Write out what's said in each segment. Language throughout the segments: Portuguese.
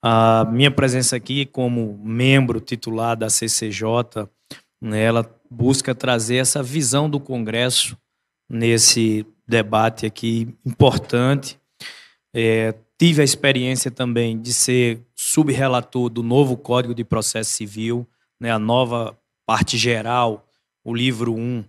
A minha presença aqui como membro titular da CCJ, né, ela busca trazer essa visão do Congresso nesse debate aqui importante. Tive a experiência também de ser subrelator do novo Código de Processo Civil, né, a nova parte geral, o livro 1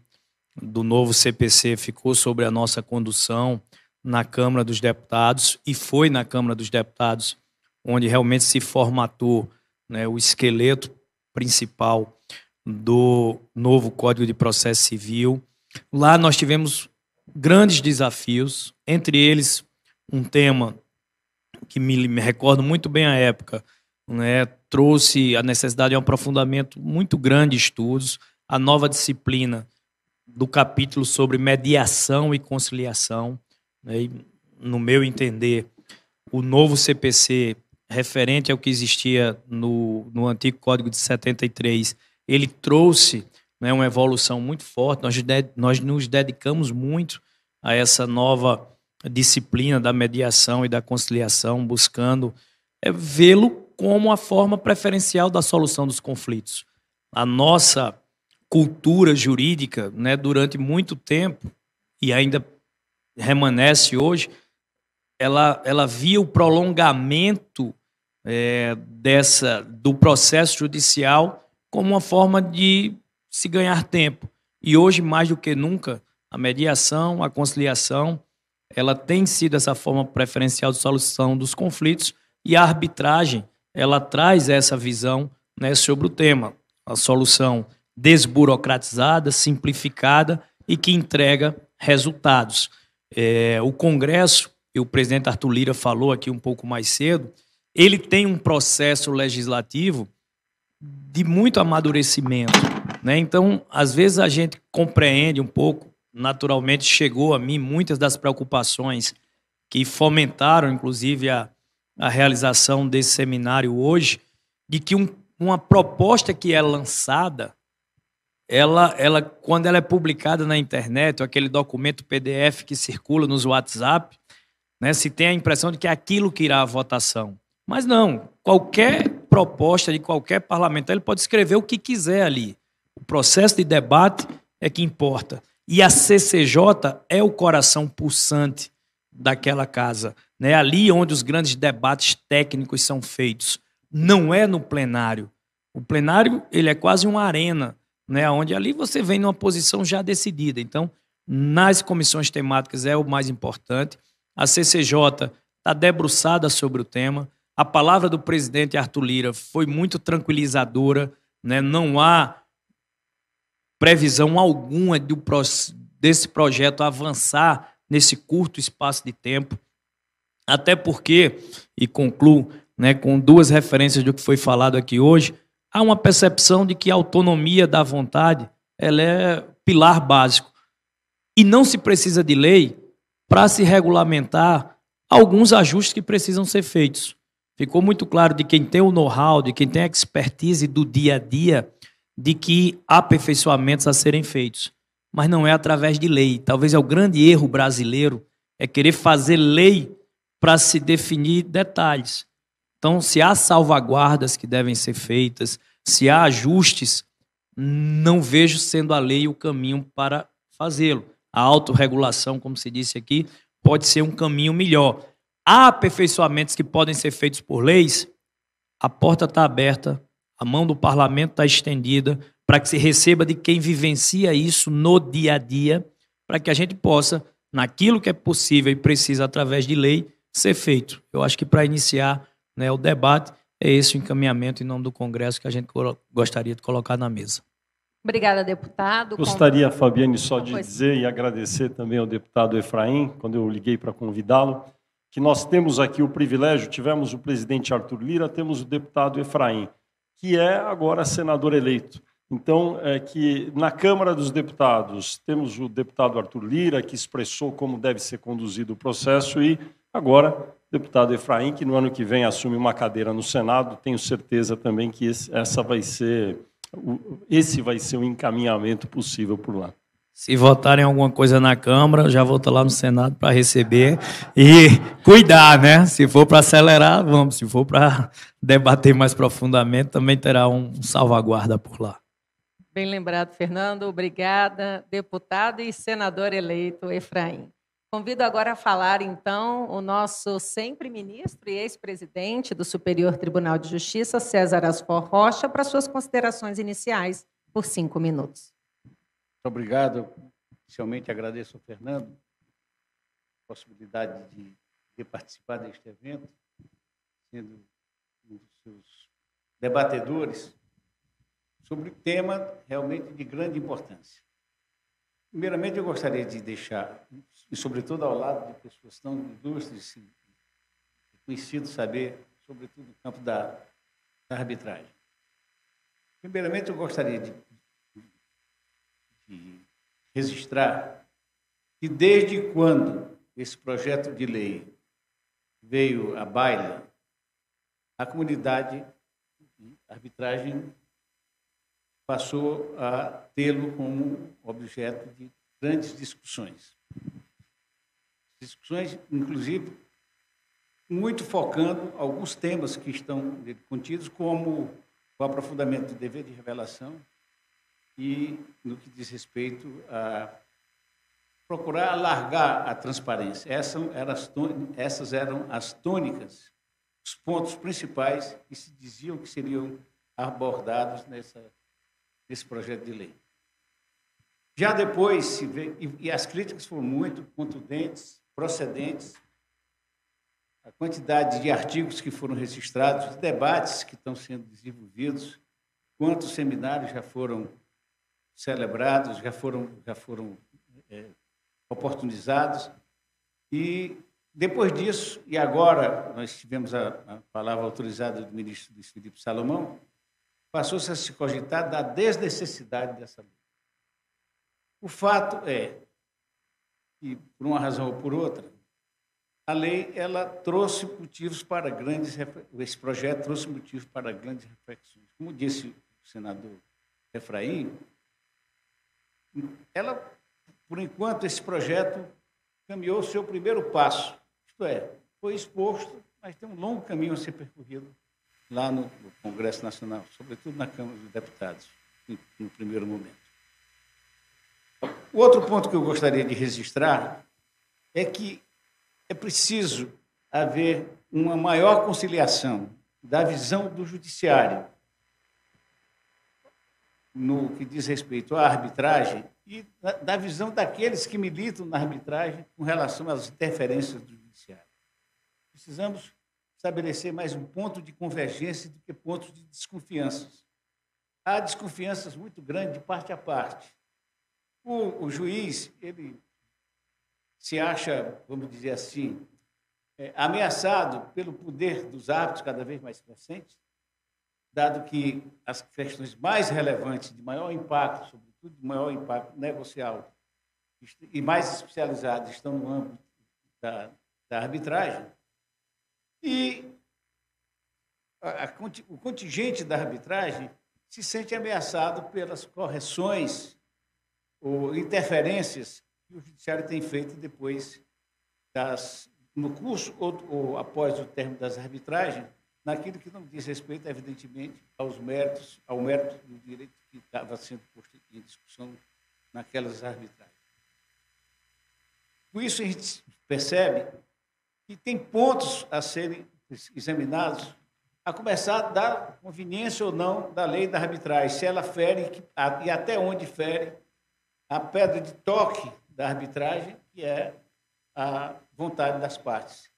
do novo CPC ficou sobre a nossa condução na Câmara dos Deputados, e foi na Câmara dos Deputados onde realmente se formatou, né, o esqueleto principal do novo Código de Processo Civil. Lá nós tivemos grandes desafios, entre eles um tema que me recordo muito bem a época, né, trouxe a necessidade de um aprofundamento muito grande de estudos, a nova disciplina do capítulo sobre mediação e conciliação, né, e, no meu entender, o novo CPC, referente ao que existia no antigo Código de 73, ele trouxe, né, uma evolução muito forte. Nós nos dedicamos muito a essa nova disciplina da mediação e da conciliação, buscando vê-lo como a forma preferencial da solução dos conflitos. A nossa cultura jurídica, né, durante muito tempo, e ainda remanesce hoje, ela via o prolongamento do processo judicial como uma forma de se ganhar tempo. E hoje, mais do que nunca, a mediação, a conciliação, ela tem sido essa forma preferencial de solução dos conflitos, e a arbitragem, ela traz essa visão, né, sobre o tema, a solução desburocratizada, simplificada e que entrega resultados. O Congresso, e o presidente Arthur Lira falou aqui um pouco mais cedo, ele tem um processo legislativo de muito amadurecimento, né? Então, às vezes a gente compreende um pouco, naturalmente chegou a mim muitas das preocupações que fomentaram, inclusive, a realização desse seminário hoje, de que uma proposta que é lançada, quando ela é publicada na internet, ou aquele documento PDF que circula nos WhatsApp, né, se tem a impressão de que é aquilo que irá à votação. Mas não, qualquer proposta de qualquer parlamentar, ele pode escrever o que quiser ali. O processo de debate é que importa. E a CCJ é o coração pulsante daquela casa, né? Ali onde os grandes debates técnicos são feitos. Não é no plenário. O plenário, ele é quase uma arena, né? Onde ali você vem numa posição já decidida. Então, nas comissões temáticas é o mais importante. A CCJ está debruçada sobre o tema. A palavra do presidente Arthur Lira foi muito tranquilizadora, né? Não há previsão alguma desse projeto avançar nesse curto espaço de tempo, até porque, e concluo, né, com duas referências do que foi falado aqui hoje, há uma percepção de que a autonomia da vontade ela é pilar básico e não se precisa de lei para se regulamentar alguns ajustes que precisam ser feitos. Ficou muito claro de quem tem o know-how, de quem tem a expertise do dia a dia, de que há aperfeiçoamentos a serem feitos, mas não é através de lei. Talvez é o grande erro brasileiro, é querer fazer lei para se definir detalhes. Então, se há salvaguardas que devem ser feitas, se há ajustes, não vejo sendo a lei o caminho para fazê-lo. A autorregulação, como se disse aqui, pode ser um caminho melhor. Há aperfeiçoamentos que podem ser feitos por leis, a porta está aberta, a mão do parlamento está estendida para que se receba de quem vivencia isso no dia a dia, para que a gente possa, naquilo que é possível e precisa através de lei, ser feito. Eu acho que para iniciar, né, o debate, é esse o encaminhamento em nome do Congresso que a gente gostaria de colocar na mesa. Obrigada, deputado. Gostaria, Fabiane, só de dizer e agradecer também ao deputado Efraim, quando eu liguei para convidá-lo, que nós temos aqui o privilégio, tivemos o presidente Arthur Lira, temos o deputado Efraim, que é agora senador eleito. Então, que na Câmara dos Deputados temos o deputado Arthur Lira, que expressou como deve ser conduzido o processo, e agora o deputado Efraim, que no ano que vem assume uma cadeira no Senado. Tenho certeza também que esse vai ser o encaminhamento possível por lá. Se votarem alguma coisa na Câmara, já vou estar lá no Senado para receber e cuidar, né? Se for para acelerar, vamos. Se for para debater mais profundamente, também terá um salvaguarda por lá. Bem lembrado, Fernando. Obrigada, deputado e senador eleito Efraim. Convido agora a falar, então, o nosso sempre ministro e ex-presidente do Superior Tribunal de Justiça, César Asfor Rocha, para suas considerações iniciais, por 5 minutos. Muito obrigado. Inicialmente agradeço ao Fernando a possibilidade de participar deste evento, sendo um dos seus debatedores sobre um tema realmente de grande importância. Primeiramente, eu gostaria de deixar, e sobretudo ao lado de pessoas tão ilustres e conhecidos, saber, sobretudo, no campo da arbitragem. Primeiramente, eu gostaria de registrar que, desde quando esse projeto de lei veio à baila, a comunidade de arbitragem passou a tê-lo como objeto de grandes discussões. Discussões, inclusive, muito focando alguns temas que estão contidos, como o aprofundamento do dever de revelação e no que diz respeito a procurar alargar a transparência. Essas eram as tônicas, os pontos principais que se diziam que seriam abordados nesse projeto de lei. Já depois se vê, e as críticas foram muito contundentes, procedentes, a quantidade de artigos que foram registrados, os debates que estão sendo desenvolvidos, quantos seminários já foram celebrados, já foram oportunizados. E, depois disso, e agora nós tivemos a palavra autorizada do ministro Luiz Felipe Salomão, passou-se a se cogitar da desnecessidade dessa lei. O fato é que, por uma razão ou por outra, a lei ela trouxe motivos para esse projeto trouxe motivos para grandes reflexões. Como disse o senador Efraim, por enquanto, esse projeto caminhou o seu primeiro passo, isto é, foi exposto, mas tem um longo caminho a ser percorrido lá no Congresso Nacional, sobretudo na Câmara dos Deputados, no primeiro momento. O outro ponto que eu gostaria de registrar é que é preciso haver uma maior conciliação da visão do judiciário no que diz respeito à arbitragem e da visão daqueles que militam na arbitragem com relação às interferências do judiciário. Precisamos estabelecer mais um ponto de convergência do que pontos de desconfianças. Há desconfianças muito grandes de parte a parte. O juiz, ele se acha, vamos dizer assim, ameaçado pelo poder dos árbitros cada vez mais crescente, dado que as questões mais relevantes, de maior impacto, sobretudo de maior impacto negocial e mais especializadas, estão no âmbito da arbitragem. E o contingente da arbitragem se sente ameaçado pelas correções ou interferências que o judiciário tem feito depois no curso ou após o término das arbitragens, naquilo que não diz respeito, evidentemente, ao mérito do direito que estava sendo posto em discussão naquelas arbitragens. Com isso, a gente percebe que tem pontos a serem examinados, a começar da conveniência ou não da lei da arbitragem, se ela fere e até onde fere a pedra de toque da arbitragem, que é a vontade das partes.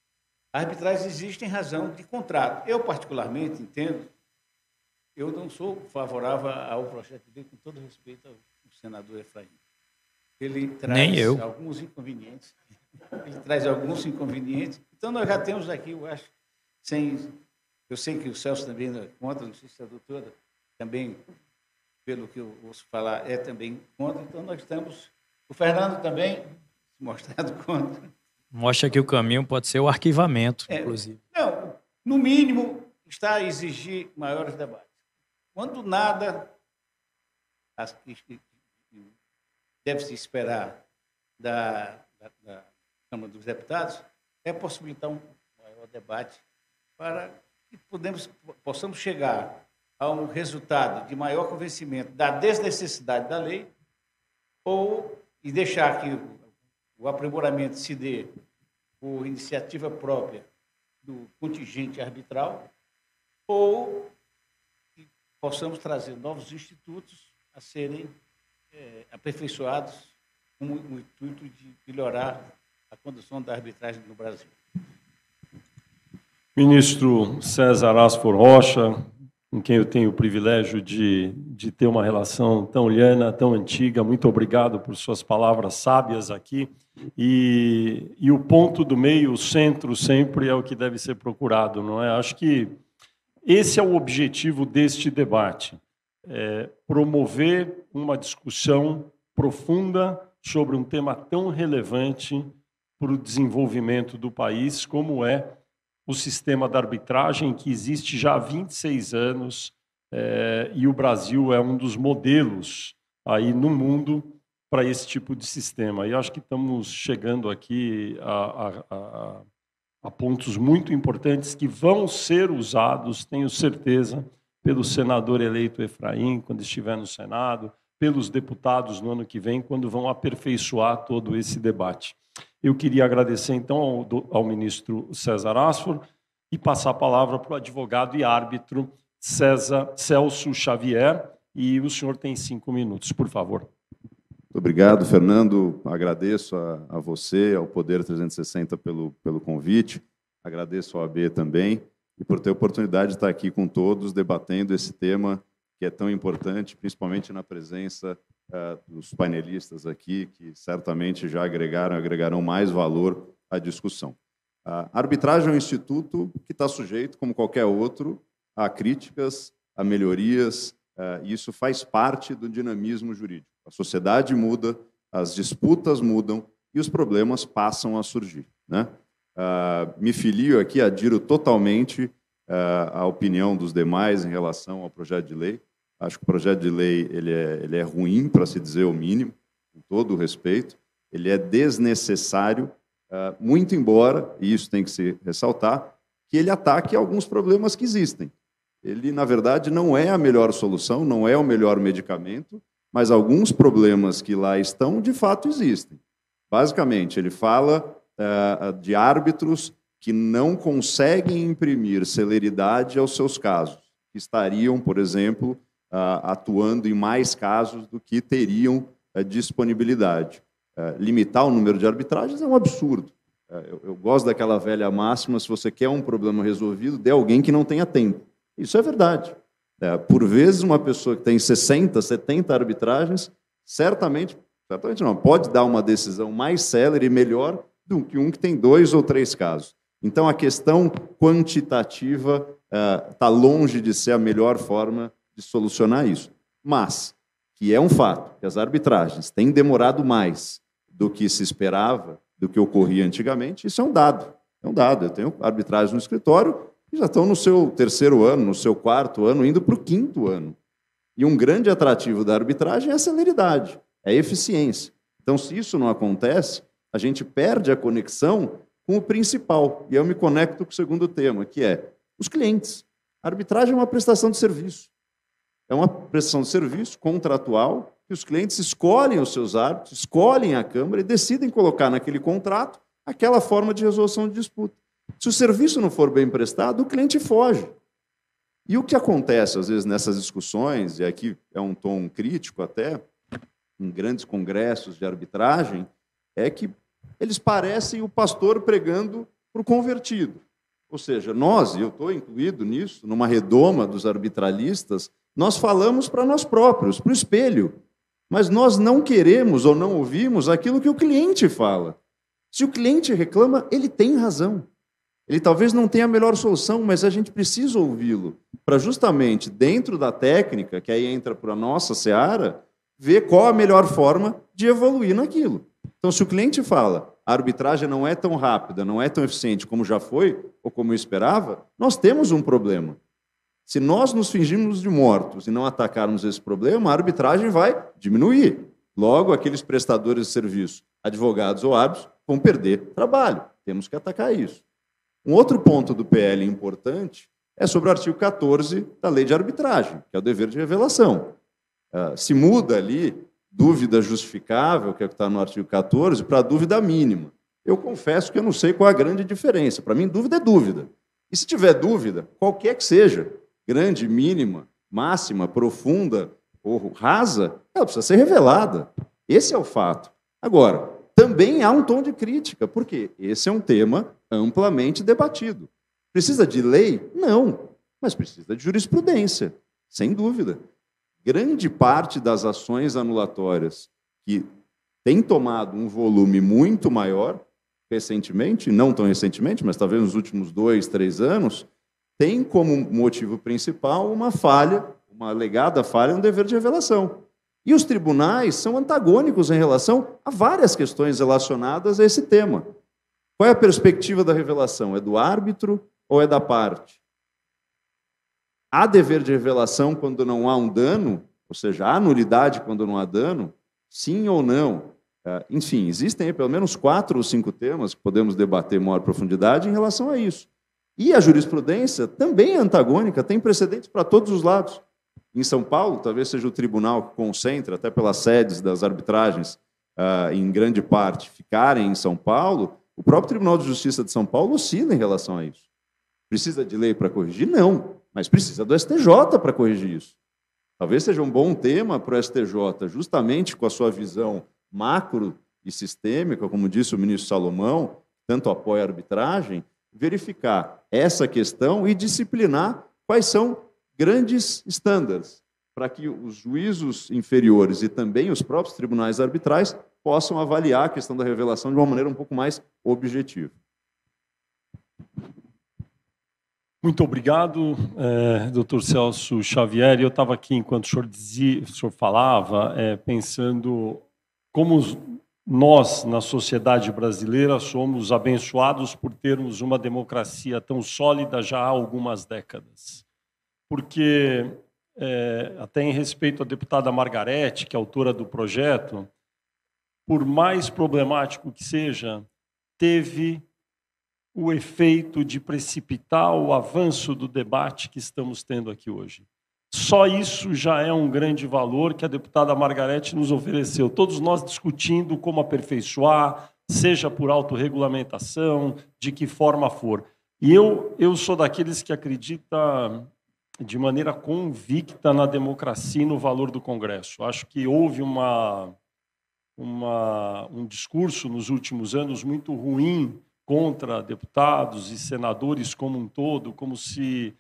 A arbitragem existe em razão de contrato. Eu, particularmente, entendo, eu não sou favorável ao projeto de lei, com todo respeito ao senador Efraim. Ele traz alguns inconvenientes. Ele traz alguns inconvenientes. Então, nós já temos aqui, eu acho, eu sei que o Celso também é contra, não sei se a doutora também, pelo que eu ouço falar, é também contra. Então, nós estamos... O Fernando também mostrado contra. Mostra que o caminho pode ser o arquivamento, inclusive. Não, no mínimo, está a exigir maiores debates. Quando nada deve-se esperar da Câmara dos Deputados, é possibilitar um maior debate para que possamos chegar a um resultado de maior convencimento da desnecessidade da lei e deixar que o aprimoramento se dê por iniciativa própria do contingente arbitral, ou que possamos trazer novos institutos a serem aperfeiçoados com o intuito de melhorar a condução da arbitragem no Brasil. Ministro César Asfor Rocha, com quem eu tenho o privilégio de ter uma relação tão liana, tão antiga, muito obrigado por suas palavras sábias aqui. E o ponto do meio, o centro, sempre é o que deve ser procurado, não é? Acho que esse é o objetivo deste debate, promover uma discussão profunda sobre um tema tão relevante para o desenvolvimento do país, como é o sistema da arbitragem, que existe já há 26 anos, e o Brasil é um dos modelos aí no mundo para esse tipo de sistema. E acho que estamos chegando aqui a pontos muito importantes que vão ser usados, tenho certeza, pelo senador eleito Efraim, quando estiver no Senado, pelos deputados no ano que vem, quando vão aperfeiçoar todo esse debate. Eu queria agradecer, então, ao ministro César Asfor e passar a palavra para o advogado e árbitro Celso Xavier, e o senhor tem 5 minutos, por favor. Muito obrigado, Fernando. Agradeço a você, ao Poder 360 pelo convite. Agradeço ao AB também e por ter a oportunidade de estar aqui com todos, debatendo esse tema que é tão importante, principalmente na presença dos painelistas aqui, que certamente já agregarão mais valor à discussão. A arbitragem é um instituto que está sujeito, como qualquer outro, a críticas, a melhorias, e isso faz parte do dinamismo jurídico. A sociedade muda, as disputas mudam e os problemas passam a surgir, né? Me filio aqui, adiro totalmente a opinião dos demais em relação ao projeto de lei. Acho que o projeto de lei ele é ruim, para se dizer o mínimo, com todo o respeito. Ele é desnecessário, muito embora, e isso tem que se ressaltar, que ele ataque alguns problemas que existem. Ele, na verdade, não é a melhor solução, não é o melhor medicamento, mas alguns problemas que lá estão, de fato, existem. Basicamente, ele fala de árbitros que não conseguem imprimir celeridade aos seus casos, que estariam, por exemplo, atuando em mais casos do que teriam disponibilidade. Limitar o número de arbitragens é um absurdo. Eu gosto daquela velha máxima, se você quer um problema resolvido, dê alguém que não tenha tempo. Isso é verdade. Por vezes, uma pessoa que tem 60, 70 arbitragens, certamente não, pode dar uma decisão mais célere e melhor do que um que tem 2 ou 3 casos. Então, a questão quantitativa está longe de ser a melhor forma de solucionar isso. Mas, que é um fato, que as arbitragens têm demorado mais do que se esperava, do que ocorria antigamente, isso é um dado. É um dado. Eu tenho arbitragens no escritório que já estão no seu 3º ano, no seu 4º ano, indo para o 5º ano. E um grande atrativo da arbitragem é a celeridade, é a eficiência. Então, se isso não acontece, a gente perde a conexão com o principal. E eu me conecto com o segundo tema, que é os clientes. A arbitragem é uma prestação de serviço. É uma prestação de serviço contratual, que os clientes escolhem os seus árbitros, escolhem a Câmara e decidem colocar naquele contrato aquela forma de resolução de disputa. Se o serviço não for bem prestado, o cliente foge. E o que acontece, às vezes, nessas discussões, e aqui é um tom crítico até, em grandes congressos de arbitragem, é que eles parecem o pastor pregando para o convertido. Ou seja, nós, e eu estou incluído nisso, numa redoma dos arbitralistas, nós falamos para nós próprios, para o espelho, mas nós não queremos ou não ouvimos aquilo que o cliente fala. Se o cliente reclama, ele tem razão. Ele talvez não tenha a melhor solução, mas a gente precisa ouvi-lo, para justamente, dentro da técnica, que aí entra para a nossa seara, ver qual a melhor forma de evoluir naquilo. Então, se o cliente fala, a arbitragem não é tão rápida, não é tão eficiente como já foi, ou como eu esperava, nós temos um problema. Se nós nos fingirmos de mortos e não atacarmos esse problema, a arbitragem vai diminuir. Logo, aqueles prestadores de serviço, advogados ou árbitros, vão perder trabalho. Temos que atacar isso. Um outro ponto do PL importante é sobre o artigo 14 da Lei de Arbitragem, que é o dever de revelação. Se muda ali dúvida justificável, que é o que está no artigo 14, para dúvida mínima. Eu confesso que eu não sei qual é a grande diferença. Para mim, dúvida é dúvida. E se tiver dúvida, qualquer que seja, grande, mínima, máxima, profunda ou rasa, ela precisa ser revelada. Esse é o fato. Agora, também há um tom de crítica, porque esse é um tema amplamente debatido. Precisa de lei? Não, mas precisa de jurisprudência, sem dúvida. Grande parte das ações anulatórias que tem tomado um volume muito maior recentemente, não tão recentemente, mas talvez nos últimos 2, 3 anos, tem como motivo principal uma falha, uma alegada falha no dever de revelação. E os tribunais são antagônicos em relação a várias questões relacionadas a esse tema. Qual é a perspectiva da revelação? É do árbitro ou é da parte? Há dever de revelação quando não há um dano? Ou seja, há nulidade quando não há dano? Sim ou não? Enfim, existem aí pelo menos 4 ou 5 temas que podemos debater em maior profundidade em relação a isso. E a jurisprudência também é antagônica, tem precedentes para todos os lados. Em São Paulo, talvez seja o tribunal que concentra, até pelas sedes das arbitragens, em grande parte, ficarem em São Paulo, o próprio Tribunal de Justiça de São Paulo oscila em relação a isso. Precisa de lei para corrigir? Não, mas precisa do STJ para corrigir isso. Talvez seja um bom tema para o STJ, justamente com a sua visão macro e sistêmica, como disse o ministro Salomão, tanto apoia a arbitragem, verificar essa questão e disciplinar quais são grandes estándares, para que os juízos inferiores e também os próprios tribunais arbitrais possam avaliar a questão da revelação de uma maneira um pouco mais objetiva. Muito obrigado, doutor Celso Xavier. Eu estava aqui, enquanto o senhor falava, pensando como nós, na sociedade brasileira, somos abençoados por termos uma democracia tão sólida já há algumas décadas. Porque, até em respeito à deputada Margarete, que é autora do projeto, por mais problemático que seja, teve o efeito de precipitar o avanço do debate que estamos tendo aqui hoje. Só isso já é um grande valor que a deputada Margarete nos ofereceu. Todos nós discutindo como aperfeiçoar, seja por autorregulamentação, de que forma for. E eu sou daqueles que acredita de maneira convicta na democracia e no valor do Congresso. Acho que houve um discurso nos últimos anos muito ruim contra deputados e senadores como um todo, como se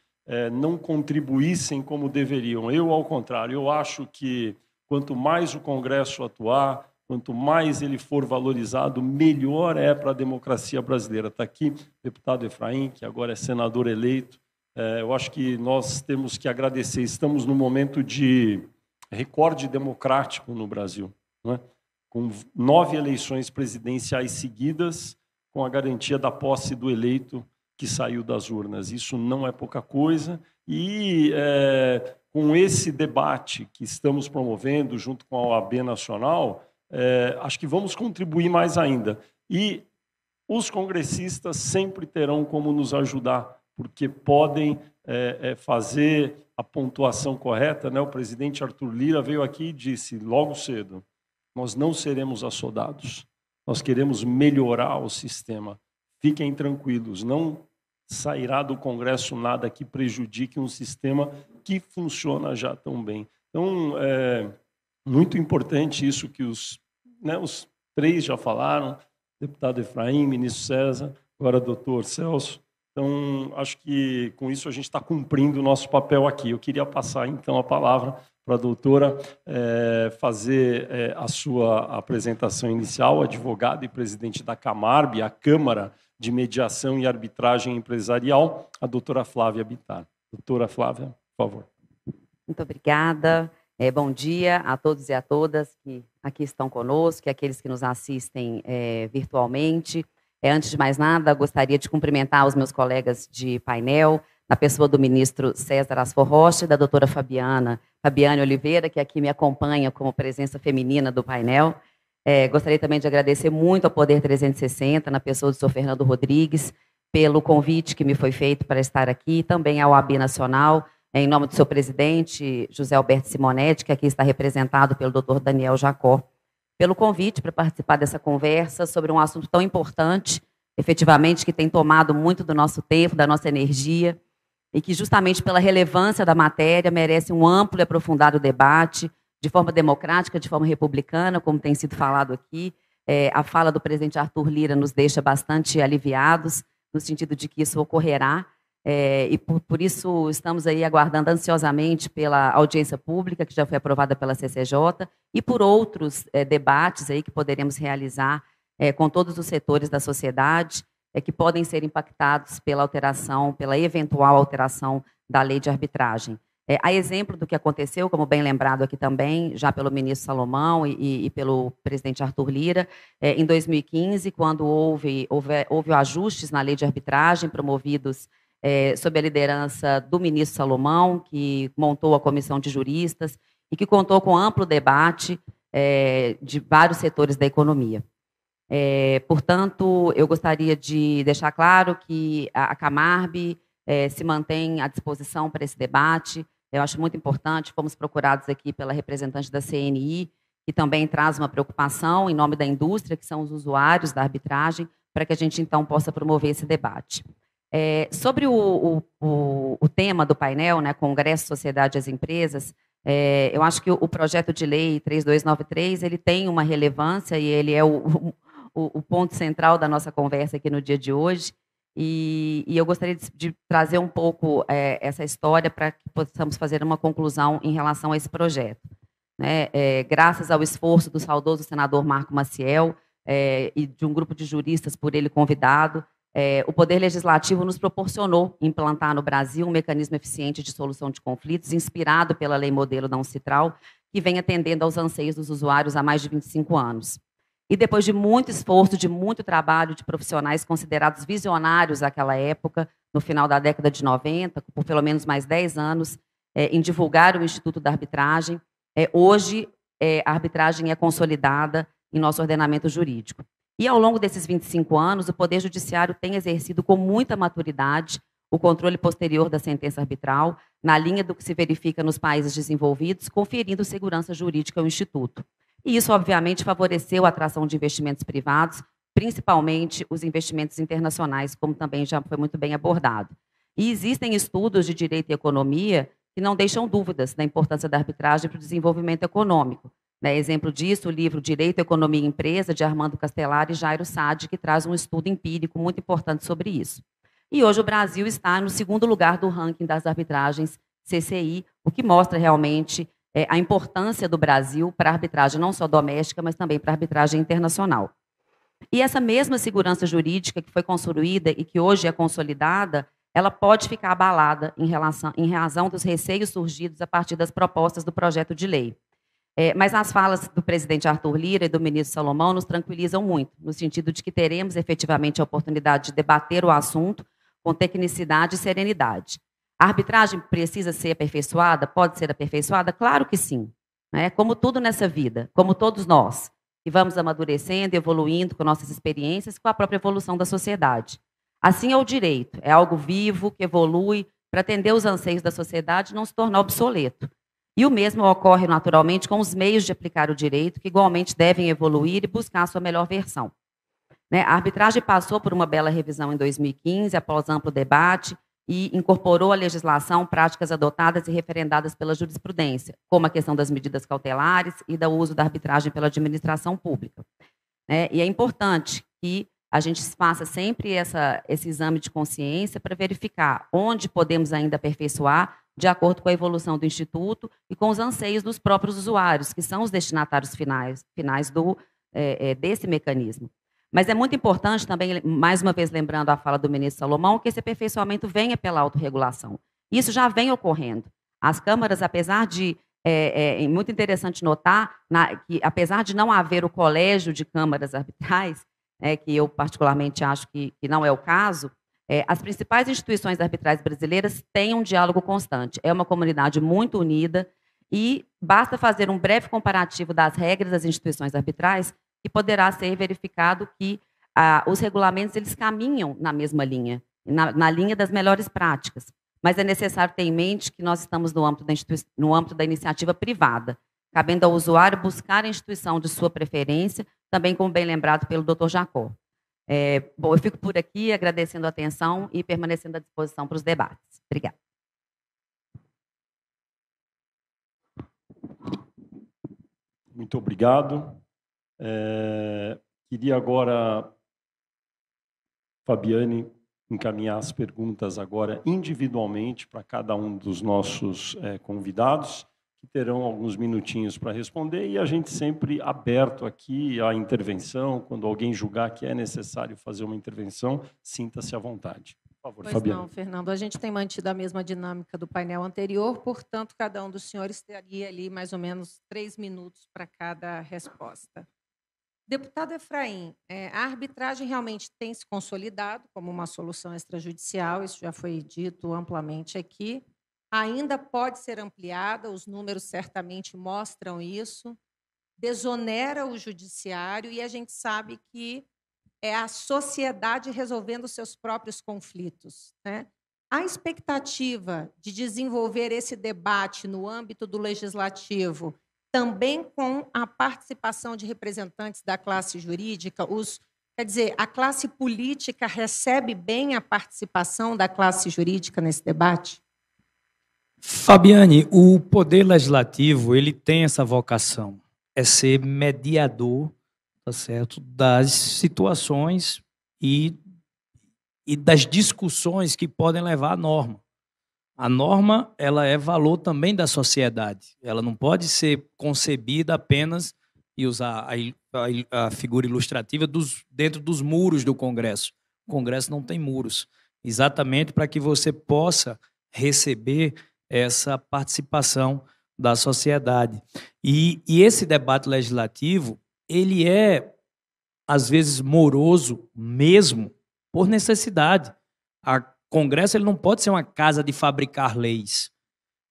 não contribuíssem como deveriam. Eu, ao contrário, eu acho que quanto mais o Congresso atuar, quanto mais ele for valorizado, melhor é para a democracia brasileira. Está aqui o deputado Efraim, que agora é senador eleito. Eu acho que nós temos que agradecer. Estamos num momento de recorde democrático no Brasil, não é? Com 9 eleições presidenciais seguidas, com a garantia da posse do eleito que saiu das urnas. Isso não é pouca coisa. E com esse debate que estamos promovendo junto com a OAB Nacional, acho que vamos contribuir mais ainda. E os congressistas sempre terão como nos ajudar, porque podem fazer a pontuação correta, né? O presidente Arthur Lira veio aqui e disse logo cedo: nós não seremos assodados, nós queremos melhorar o sistema. Fiquem tranquilos, não sairá do Congresso nada que prejudique um sistema que funciona já tão bem. Então, é muito importante isso que os 3 já falaram, deputado Efraim, ministro César, agora doutor Celso. Então, acho que com isso a gente está cumprindo o nosso papel aqui. Eu queria passar, então, a palavra para a doutora fazer a sua apresentação inicial, advogada e presidente da Camarb, a Câmara de Mediação e Arbitragem Empresarial, a doutora Flávia Bittar. Doutora Flávia, por favor. Muito obrigada. Bom dia a todos e a todas que aqui estão conosco e aqueles que nos assistem virtualmente. Antes de mais nada, gostaria de cumprimentar os meus colegas de painel, na pessoa do ministro César Asfor Rocha e da doutora Fabiane Oliveira, que aqui me acompanha como presença feminina do painel. Gostaria também de agradecer muito ao Poder 360, na pessoa do senhor Fernando Rodrigues, pelo convite que me foi feito para estar aqui, também à OAB Nacional, em nome do seu presidente, José Alberto Simonetti, que aqui está representado pelo doutor Daniel Jacó, pelo convite para participar dessa conversa sobre um assunto tão importante, efetivamente, que tem tomado muito do nosso tempo, da nossa energia, e que, justamente pela relevância da matéria, merece um amplo e aprofundado debate, de forma democrática, de forma republicana, como tem sido falado aqui. A fala do presidente Arthur Lira nos deixa bastante aliviados, no sentido de que isso ocorrerá, e por isso estamos aí aguardando ansiosamente pela audiência pública, que já foi aprovada pela CCJ, e por outros debates aí que poderemos realizar com todos os setores da sociedade, que podem ser impactados pela alteração, pela eventual alteração da lei de arbitragem. A exemplo do que aconteceu, como bem lembrado aqui também, já pelo ministro Salomão e pelo presidente Arthur Lira, em 2015, quando houve ajustes na lei de arbitragem promovidos sob a liderança do ministro Salomão, que montou a comissão de juristas e que contou com amplo debate de vários setores da economia. Portanto, eu gostaria de deixar claro que a Camarb se mantém à disposição para esse debate. Eu acho muito importante, fomos procurados aqui pela representante da CNI, que também traz uma preocupação em nome da indústria, que são os usuários da arbitragem, para que a gente, então, possa promover esse debate. Sobre o tema do painel, né, Congresso, Sociedade e as Empresas, eu acho que o projeto de lei 3293, ele tem uma relevância e ele é o ponto central da nossa conversa aqui no dia de hoje. E eu gostaria de trazer um pouco essa história para que possamos fazer uma conclusão em relação a esse projeto. Graças ao esforço do saudoso senador Marco Maciel e de um grupo de juristas por ele convidado, o Poder Legislativo nos proporcionou implantar no Brasil um mecanismo eficiente de solução de conflitos, inspirado pela lei modelo da Uncitral, que vem atendendo aos anseios dos usuários há mais de 25 anos. E depois de muito esforço, de muito trabalho de profissionais considerados visionários naquela época, no final da década de 90, por pelo menos mais 10 anos, em divulgar o Instituto da Arbitragem, hoje a arbitragem é consolidada em nosso ordenamento jurídico. E ao longo desses 25 anos, o Poder Judiciário tem exercido com muita maturidade o controle posterior da sentença arbitral, na linha do que se verifica nos países desenvolvidos, conferindo segurança jurídica ao Instituto. E isso, obviamente, favoreceu a atração de investimentos privados, principalmente os investimentos internacionais, como também já foi muito bem abordado. E existem estudos de direito e economia que não deixam dúvidas da importância da arbitragem para o desenvolvimento econômico. Exemplo disso, o livro Direito, Economia e Empresa, de Armando Castelar e Jairo Sade, que traz um estudo empírico muito importante sobre isso. E hoje o Brasil está no segundo lugar do ranking das arbitragens CCI, o que mostra realmente a importância do Brasil para a arbitragem, não só doméstica, mas também para a arbitragem internacional. E essa mesma segurança jurídica que foi construída e que hoje é consolidada, ela pode ficar abalada em razão dos receios surgidos a partir das propostas do projeto de lei. Mas as falas do presidente Arthur Lira e do ministro Salomão nos tranquilizam muito, no sentido de que teremos efetivamente a oportunidade de debater o assunto com tecnicidade e serenidade. A arbitragem precisa ser aperfeiçoada? Pode ser aperfeiçoada? Claro que sim. Como tudo nessa vida, como todos nós, que vamos amadurecendo, evoluindo com nossas experiências, com a própria evolução da sociedade. Assim é o direito, é algo vivo, que evolui para atender os anseios da sociedade e não se tornar obsoleto. E o mesmo ocorre naturalmente com os meios de aplicar o direito, que igualmente devem evoluir e buscar a sua melhor versão. A arbitragem passou por uma bela revisão em 2015, após amplo debate, e incorporou à legislação práticas adotadas e referendadas pela jurisprudência, como a questão das medidas cautelares e do uso da arbitragem pela administração pública. E é importante que a gente faça sempre esse exame de consciência para verificar onde podemos ainda aperfeiçoar, de acordo com a evolução do Instituto e com os anseios dos próprios usuários, que são os destinatários finais desse mecanismo. Mas é muito importante também, mais uma vez lembrando a fala do ministro Salomão, que esse aperfeiçoamento venha pela autorregulação. Isso já vem ocorrendo. As câmaras, apesar de... É muito interessante notar que, apesar de não haver o colégio de câmaras arbitrais, que eu particularmente acho que não é o caso, As principais instituições arbitrais brasileiras têm um diálogo constante. É uma comunidade muito unida e basta fazer um breve comparativo das regras das instituições arbitrais e poderá ser verificado que os regulamentos eles caminham na mesma linha, na linha das melhores práticas. Mas é necessário ter em mente que nós estamos no âmbito da iniciativa privada, cabendo ao usuário buscar a instituição de sua preferência, também como bem lembrado pelo Dr. Jacó. Bom, eu fico por aqui agradecendo a atenção e permanecendo à disposição para os debates. Obrigada. Muito obrigado. Queria agora, Fabiane, encaminhar as perguntas agora individualmente para cada um dos nossos convidados, que terão alguns minutinhos para responder, e a gente sempre aberto aqui à intervenção. Quando alguém julgar que é necessário fazer uma intervenção, sinta-se à vontade. Por favor, Fabiane. Não, Fernando, a gente tem mantido a mesma dinâmica do painel anterior, portanto, cada um dos senhores teria ali mais ou menos 3 minutos para cada resposta. Deputado Efraim, a arbitragem realmente tem se consolidado como uma solução extrajudicial, isso já foi dito amplamente aqui. Ainda pode ser ampliada, os números certamente mostram isso, desonera o judiciário e a gente sabe que é a sociedade resolvendo seus próprios conflitos, né? A expectativa de desenvolver esse debate no âmbito do legislativo, também com a participação de representantes da classe jurídica, quer dizer, a classe política recebe bem a participação da classe jurídica nesse debate? Fabiane, o Poder Legislativo ele tem essa vocação, é ser mediador, tá certo, das situações e das discussões que podem levar à norma. A norma ela é valor também da sociedade. Ela não pode ser concebida apenas e usar a figura ilustrativa dentro dos muros do Congresso. O Congresso não tem muros, exatamente para que você possa receber essa participação da sociedade. E esse debate legislativo, ele é, às vezes, moroso mesmo por necessidade. O Congresso ele não pode ser uma casa de fabricar leis.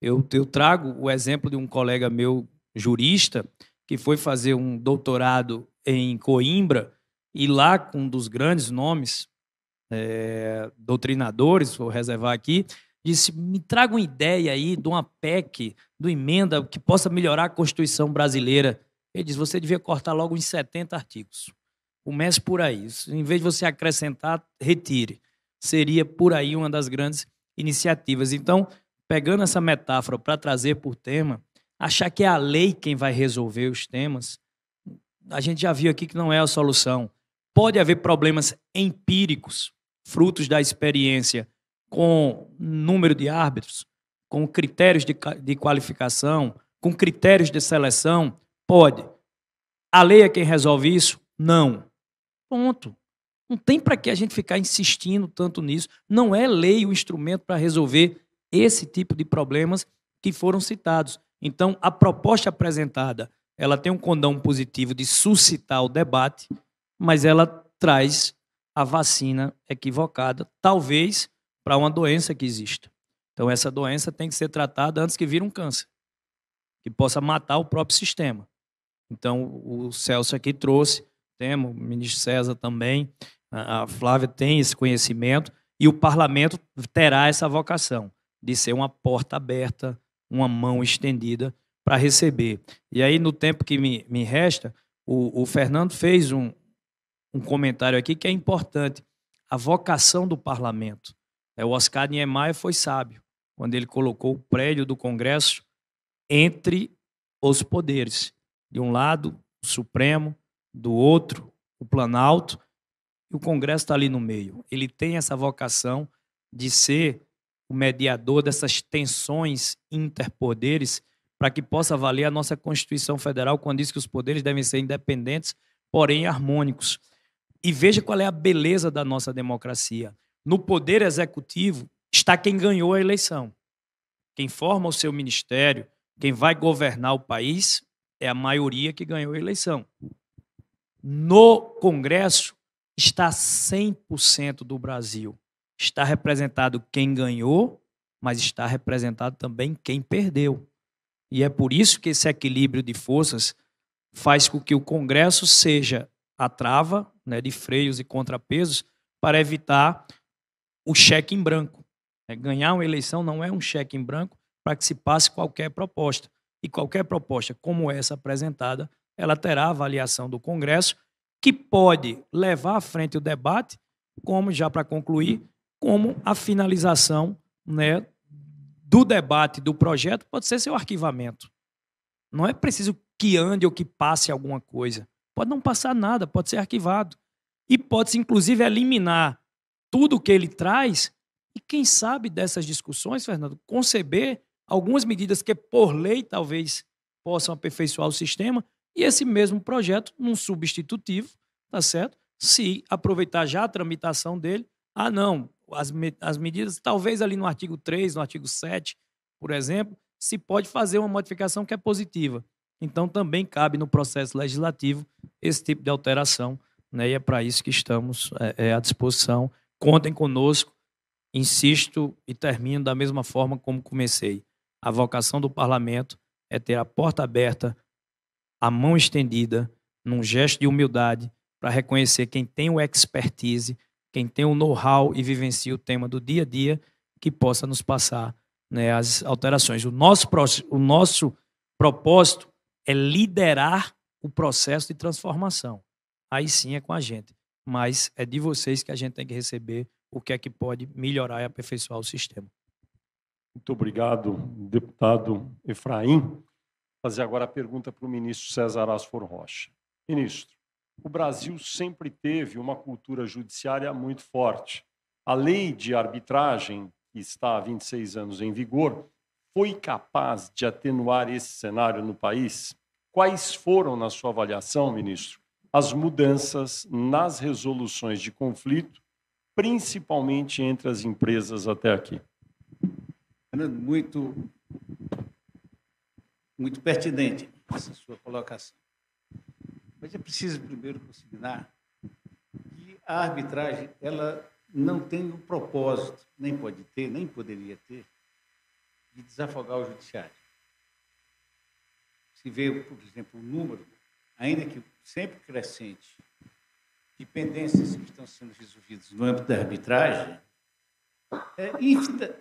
Eu trago o exemplo de um colega meu, jurista, que foi fazer um doutorado em Coimbra, e lá, com um dos grandes nomes doutrinadores, vou reservar aqui, disse, me traga uma ideia aí de uma PEC, de uma emenda que possa melhorar a Constituição brasileira. Ele diz, você devia cortar logo uns 70 artigos. Comece por aí. Em vez de você acrescentar, retire. Seria por aí uma das grandes iniciativas. Então, pegando essa metáfora para trazer por tema, achar que é a lei quem vai resolver os temas, a gente já viu aqui que não é a solução. Pode haver problemas empíricos, frutos da experiência, com número de árbitros, com critérios de qualificação, com critérios de seleção? Pode. A lei é quem resolve isso? Não. Ponto. Não tem para que a gente ficar insistindo tanto nisso. Não é lei o instrumento para resolver esse tipo de problemas que foram citados. Então, a proposta apresentada, ela tem um condão positivo de suscitar o debate, mas ela traz a vacina equivocada, talvez para uma doença que exista. Então, essa doença tem que ser tratada antes que vire um câncer, que possa matar o próprio sistema. Então, o Celso aqui trouxe, temos, o ministro César também, a Flávia tem esse conhecimento, e o parlamento terá essa vocação de ser uma porta aberta, uma mão estendida para receber. E aí, no tempo que me resta, o Fernando fez um comentário aqui que é importante. A vocação do parlamento. O Oscar Niemeyer foi sábio quando ele colocou o prédio do Congresso entre os poderes. De um lado, o Supremo, do outro, o Planalto, e o Congresso está ali no meio. Ele tem essa vocação de ser o mediador dessas tensões interpoderes para que possa valer a nossa Constituição Federal quando diz que os poderes devem ser independentes, porém harmônicos. E veja qual é a beleza da nossa democracia. No poder executivo está quem ganhou a eleição. Quem forma o seu ministério, quem vai governar o país, é a maioria que ganhou a eleição. No Congresso está 100% do Brasil. está representado quem ganhou, mas está representado também quem perdeu. E é por isso que esse equilíbrio de forças faz com que o Congresso seja a trava, né, de freios e contrapesos para evitar o cheque em branco. Ganhar uma eleição não é um cheque em branco para que se passe qualquer proposta. E qualquer proposta como essa apresentada, ela terá a avaliação do Congresso, que pode levar à frente o debate, como, já para concluir, como a finalização, né, do debate do projeto pode ser seu arquivamento. Não é preciso que ande ou que passe alguma coisa. Pode não passar nada, pode ser arquivado. E pode-se, inclusive, eliminar tudo o que ele traz e, quem sabe, dessas discussões, Fernando, conceber algumas medidas que, por lei, talvez possam aperfeiçoar o sistema e esse mesmo projeto, num substitutivo, tá certo? Se aproveitar já a tramitação dele, não, as medidas, talvez ali no artigo 3, no artigo 7, por exemplo, se pode fazer uma modificação que é positiva. Então, também cabe no processo legislativo esse tipo de alteração, né? E é para isso que estamos à disposição. Contem conosco. Insisto e termino da mesma forma como comecei. A vocação do parlamento é ter a porta aberta, a mão estendida, num gesto de humildade, para reconhecer quem tem o expertise, quem tem o know-how e vivencia o tema do dia a dia, que possa nos passar, né, as alterações. O nosso propósito é liderar o processo de transformação. Aí sim é com a gente. Mas é de vocês que a gente tem que receber o que é que pode melhorar e aperfeiçoar o sistema. Muito obrigado, deputado Efraim. Vou fazer agora a pergunta para o ministro César Asfor Rocha. Ministro, o Brasil sempre teve uma cultura judiciária muito forte. A lei de arbitragem, que está há 26 anos em vigor, foi capaz de atenuar esse cenário no país? Quais foram, na sua avaliação, ministro, as mudanças nas resoluções de conflito, principalmente entre as empresas até aqui? Muito pertinente essa sua colocação. Mas é preciso primeiro consignar que a arbitragem ela não tem o propósito, nem pode ter, nem poderia ter, de desafogar o judiciário. Se vê, por exemplo, o número, ainda que sempre crescente, de pendências que estão sendo resolvidas no âmbito da arbitragem, é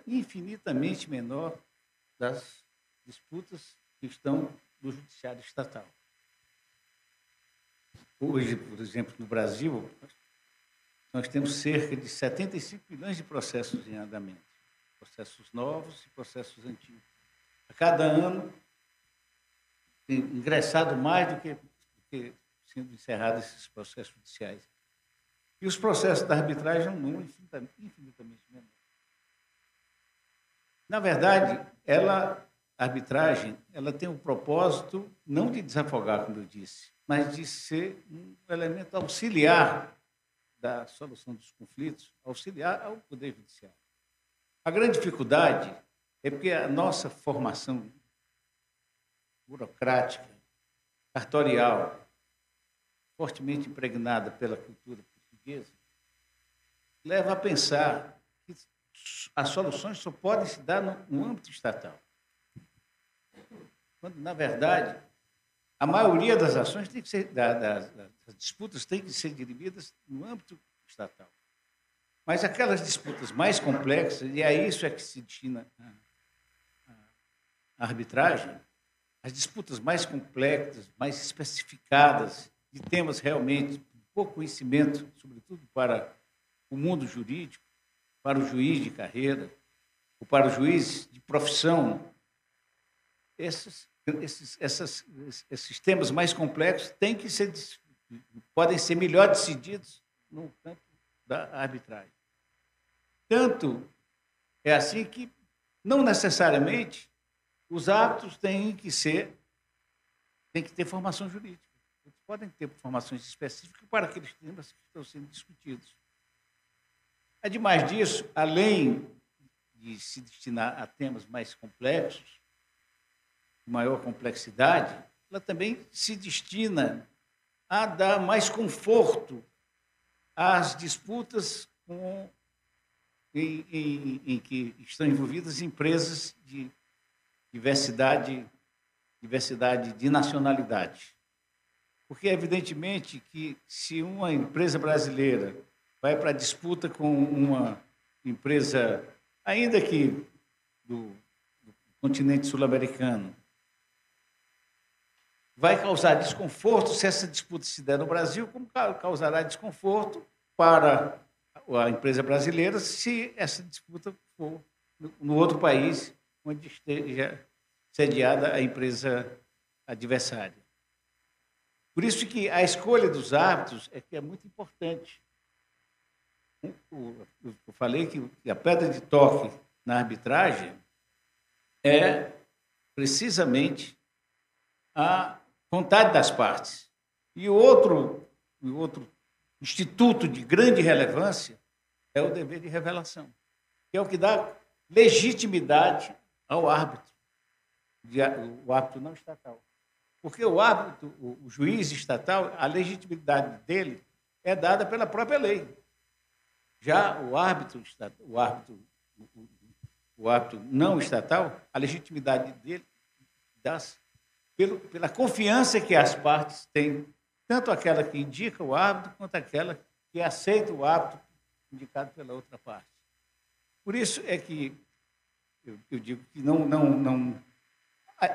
infinitamente menor das disputas que estão no judiciário estatal. Hoje, por exemplo, no Brasil, nós temos cerca de 75 milhões de processos em andamento, processos novos e processos antigos. A cada ano, tem ingressado mais do que sendo encerrados esses processos judiciais. E os processos da arbitragem é um número infinitamente menor. Na verdade, a arbitragem ela tem o propósito não de desafogar, como eu disse, mas de ser um elemento auxiliar da solução dos conflitos, auxiliar ao Poder Judiciário. A grande dificuldade é porque a nossa formação burocrática, cartorial, fortemente impregnada pela cultura portuguesa, leva a pensar que as soluções só podem se dar no âmbito estatal. Quando, na verdade, a maioria das ações tem que ser, das disputas tem que ser dirimidas no âmbito estatal. Mas aquelas disputas mais complexas, e a isso é que se destina a arbitragem, as disputas mais complexas, mais especificadas, de temas realmente de pouco conhecimento, sobretudo para o mundo jurídico, para o juiz de carreira, ou para o juiz de profissão, esses temas mais complexos podem ser melhor decididos no campo da arbitragem. Tanto é assim que, não necessariamente, os atos têm que ter formação jurídica. Eles podem ter formações específicas para aqueles temas que estão sendo discutidos. Ademais disso, além de se destinar a temas mais complexos, de maior complexidade, ela também se destina a dar mais conforto às disputas com em que estão envolvidas empresas de diversidade de nacionalidade. Porque, evidentemente, que se uma empresa brasileira vai para a disputa com uma empresa, ainda que do continente sul-americano, vai causar desconforto se essa disputa se der no Brasil, como causará desconforto para a empresa brasileira se essa disputa for no outro país onde esteja sediada a empresa adversária. Por isso que a escolha dos árbitros é que é muito importante. Eu falei que a pedra de toque na arbitragem é precisamente a vontade das partes. E o outro instituto de grande relevância é o dever de revelação, que é o que dá legitimidade ao árbitro, o árbitro não estatal. Porque o árbitro, o juiz estatal, a legitimidade dele é dada pela própria lei. Já o árbitro não estatal, a legitimidade dele dá-se pela confiança que as partes têm, tanto aquela que indica o árbitro, quanto aquela que aceita o árbitro indicado pela outra parte. Por isso é que eu digo que não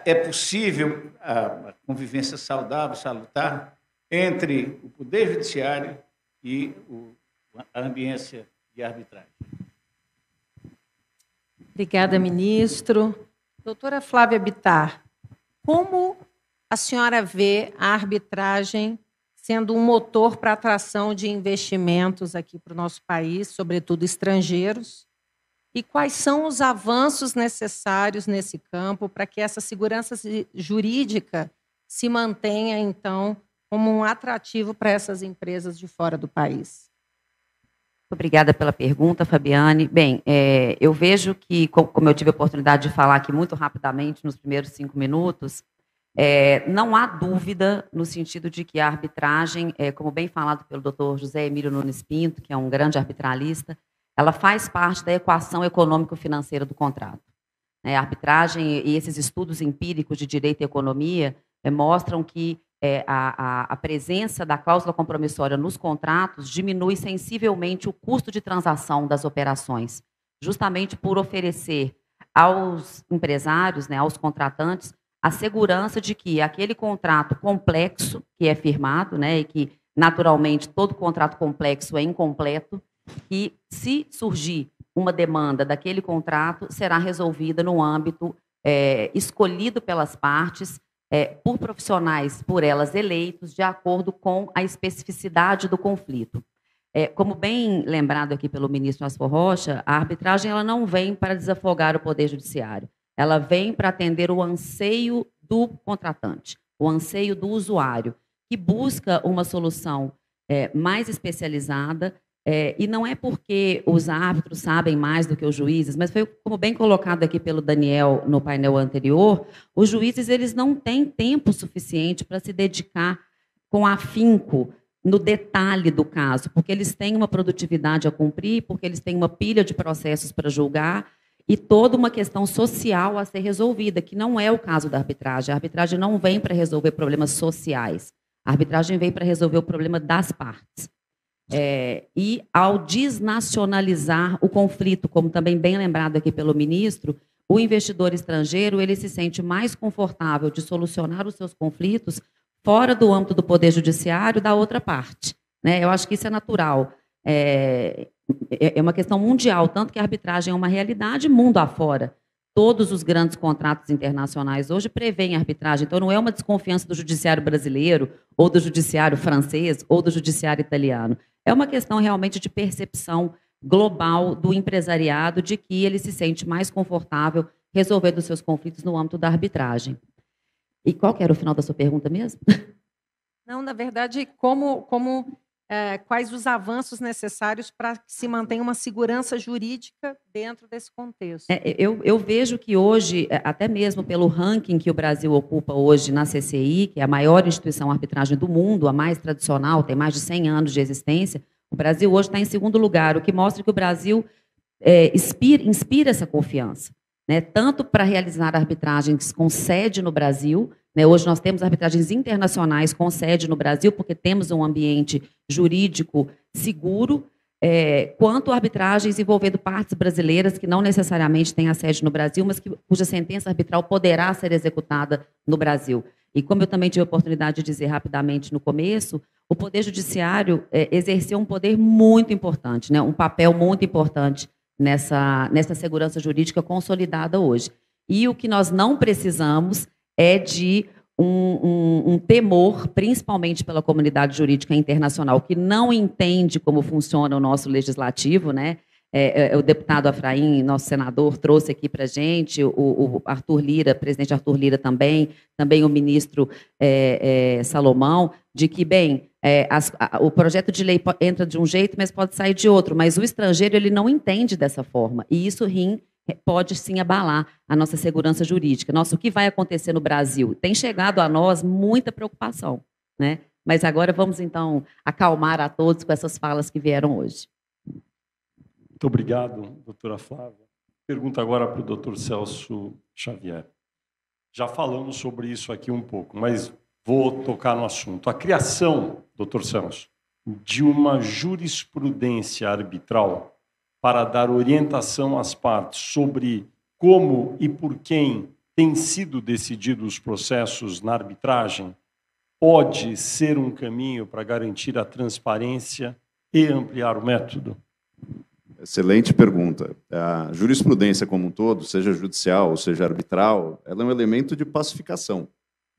é possível a convivência saudável, salutar, entre o Poder Judiciário e a ambiência de arbitragem. Obrigada, ministro. Doutora Flávia Bittar, como a senhora vê a arbitragem sendo um motor para a atração de investimentos aqui para o nosso país, sobretudo estrangeiros? E quais são os avanços necessários nesse campo para que essa segurança jurídica se mantenha, então, como um atrativo para essas empresas de fora do país? Obrigada pela pergunta, Fabiane. Bem, eu vejo que, como eu tive a oportunidade de falar aqui muito rapidamente nos primeiros 5 minutos, não há dúvida no sentido de que a arbitragem, como bem falado pelo doutor José Emílio Nunes Pinto, que é um grande arbitralista, ela faz parte da equação econômico-financeira do contrato. A arbitragem e esses estudos empíricos de direito e economia mostram que a presença da cláusula compromissória nos contratos diminui sensivelmente o custo de transação das operações, justamente por oferecer aos empresários, aos contratantes, a segurança de que aquele contrato complexo que é firmado, e que, naturalmente, todo contrato complexo é incompleto, que, se surgir uma demanda daquele contrato, será resolvida no âmbito escolhido pelas partes, por profissionais, por elas eleitos, de acordo com a especificidade do conflito. Como bem lembrado aqui pelo ministro Asfor Rocha, a arbitragem ela não vem para desafogar o Poder Judiciário, ela vem para atender o anseio do contratante, o anseio do usuário, que busca uma solução mais especializada. E não é porque os árbitros sabem mais do que os juízes, mas foi como bem colocado aqui pelo Daniel no painel anterior, os juízes eles não têm tempo suficiente para se dedicar com afinco no detalhe do caso, porque eles têm uma produtividade a cumprir, porque eles têm uma pilha de processos para julgar e toda uma questão social a ser resolvida, que não é o caso da arbitragem. A arbitragem não vem para resolver problemas sociais, a arbitragem vem para resolver o problema das partes. E ao desnacionalizar o conflito, como também bem lembrado aqui pelo ministro, o investidor estrangeiro ele se sente mais confortável de solucionar os seus conflitos fora do âmbito do Poder Judiciário da outra parte. Eu acho que isso é natural. É uma questão mundial, tanto que a arbitragem é uma realidade mundo afora. Todos os grandes contratos internacionais hoje prevêem arbitragem, então não é uma desconfiança do judiciário brasileiro, ou do judiciário francês, ou do judiciário italiano. É uma questão realmente de percepção global do empresariado de que ele se sente mais confortável resolvendo os seus conflitos no âmbito da arbitragem. E qual que era o final da sua pergunta mesmo? Não, na verdade, quais os avanços necessários para que se mantenha uma segurança jurídica dentro desse contexto? Eu vejo que hoje, até mesmo pelo ranking que o Brasil ocupa hoje na CCI, que é a maior instituição de arbitragem do mundo, a mais tradicional, tem mais de 100 anos de existência, o Brasil hoje está em segundo lugar, o que mostra que o Brasil inspira essa confiança, né? Tanto para realizar arbitragens com sede no Brasil, né? Hoje nós temos arbitragens internacionais com sede no Brasil, porque temos um ambiente jurídico seguro, quanto arbitragens envolvendo partes brasileiras que não necessariamente têm a sede no Brasil, mas cuja sentença arbitral poderá ser executada no Brasil. E como eu também tive a oportunidade de dizer rapidamente no começo, o Poder Judiciário exerceu um poder muito importante, né? Um papel muito importante nessa segurança jurídica consolidada hoje. E o que nós não precisamos é de um temor, principalmente pela comunidade jurídica internacional, que não entende como funciona o nosso legislativo, né? O deputado Efraim, nosso senador, trouxe aqui para a gente, o Arthur Lira, presidente Arthur Lira também o ministro Salomão, de que, o projeto de lei entra de um jeito, mas pode sair de outro, mas o estrangeiro ele não entende dessa forma, e isso pode sim abalar a nossa segurança jurídica. Nossa, o que vai acontecer no Brasil? Tem chegado a nós muita preocupação, né? Mas agora vamos, então, acalmar a todos com essas falas que vieram hoje. Muito obrigado, doutora Flávia. Pergunta agora para o doutor Celso Xavier. Já falamos sobre isso aqui um pouco, mas vou tocar no assunto. A criação, doutor Celso, de uma jurisprudência arbitral para dar orientação às partes sobre como e por quem têm sido decididos os processos na arbitragem, pode ser um caminho para garantir a transparência e ampliar o método? Excelente pergunta. A jurisprudência como um todo, seja judicial ou seja arbitral, ela é um elemento de pacificação,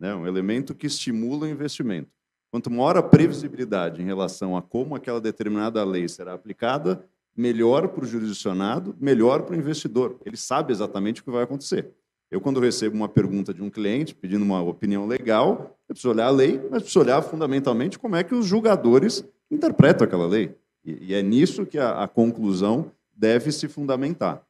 né? Um elemento que estimula o investimento. Quanto maior a previsibilidade em relação a como aquela determinada lei será aplicada, melhor para o jurisdicionado, melhor para o investidor. Ele sabe exatamente o que vai acontecer. Eu, quando recebo uma pergunta de um cliente pedindo uma opinião legal, eu preciso olhar a lei, mas preciso olhar fundamentalmente como é que os julgadores interpretam aquela lei. E é nisso que a conclusão deve se fundamentar.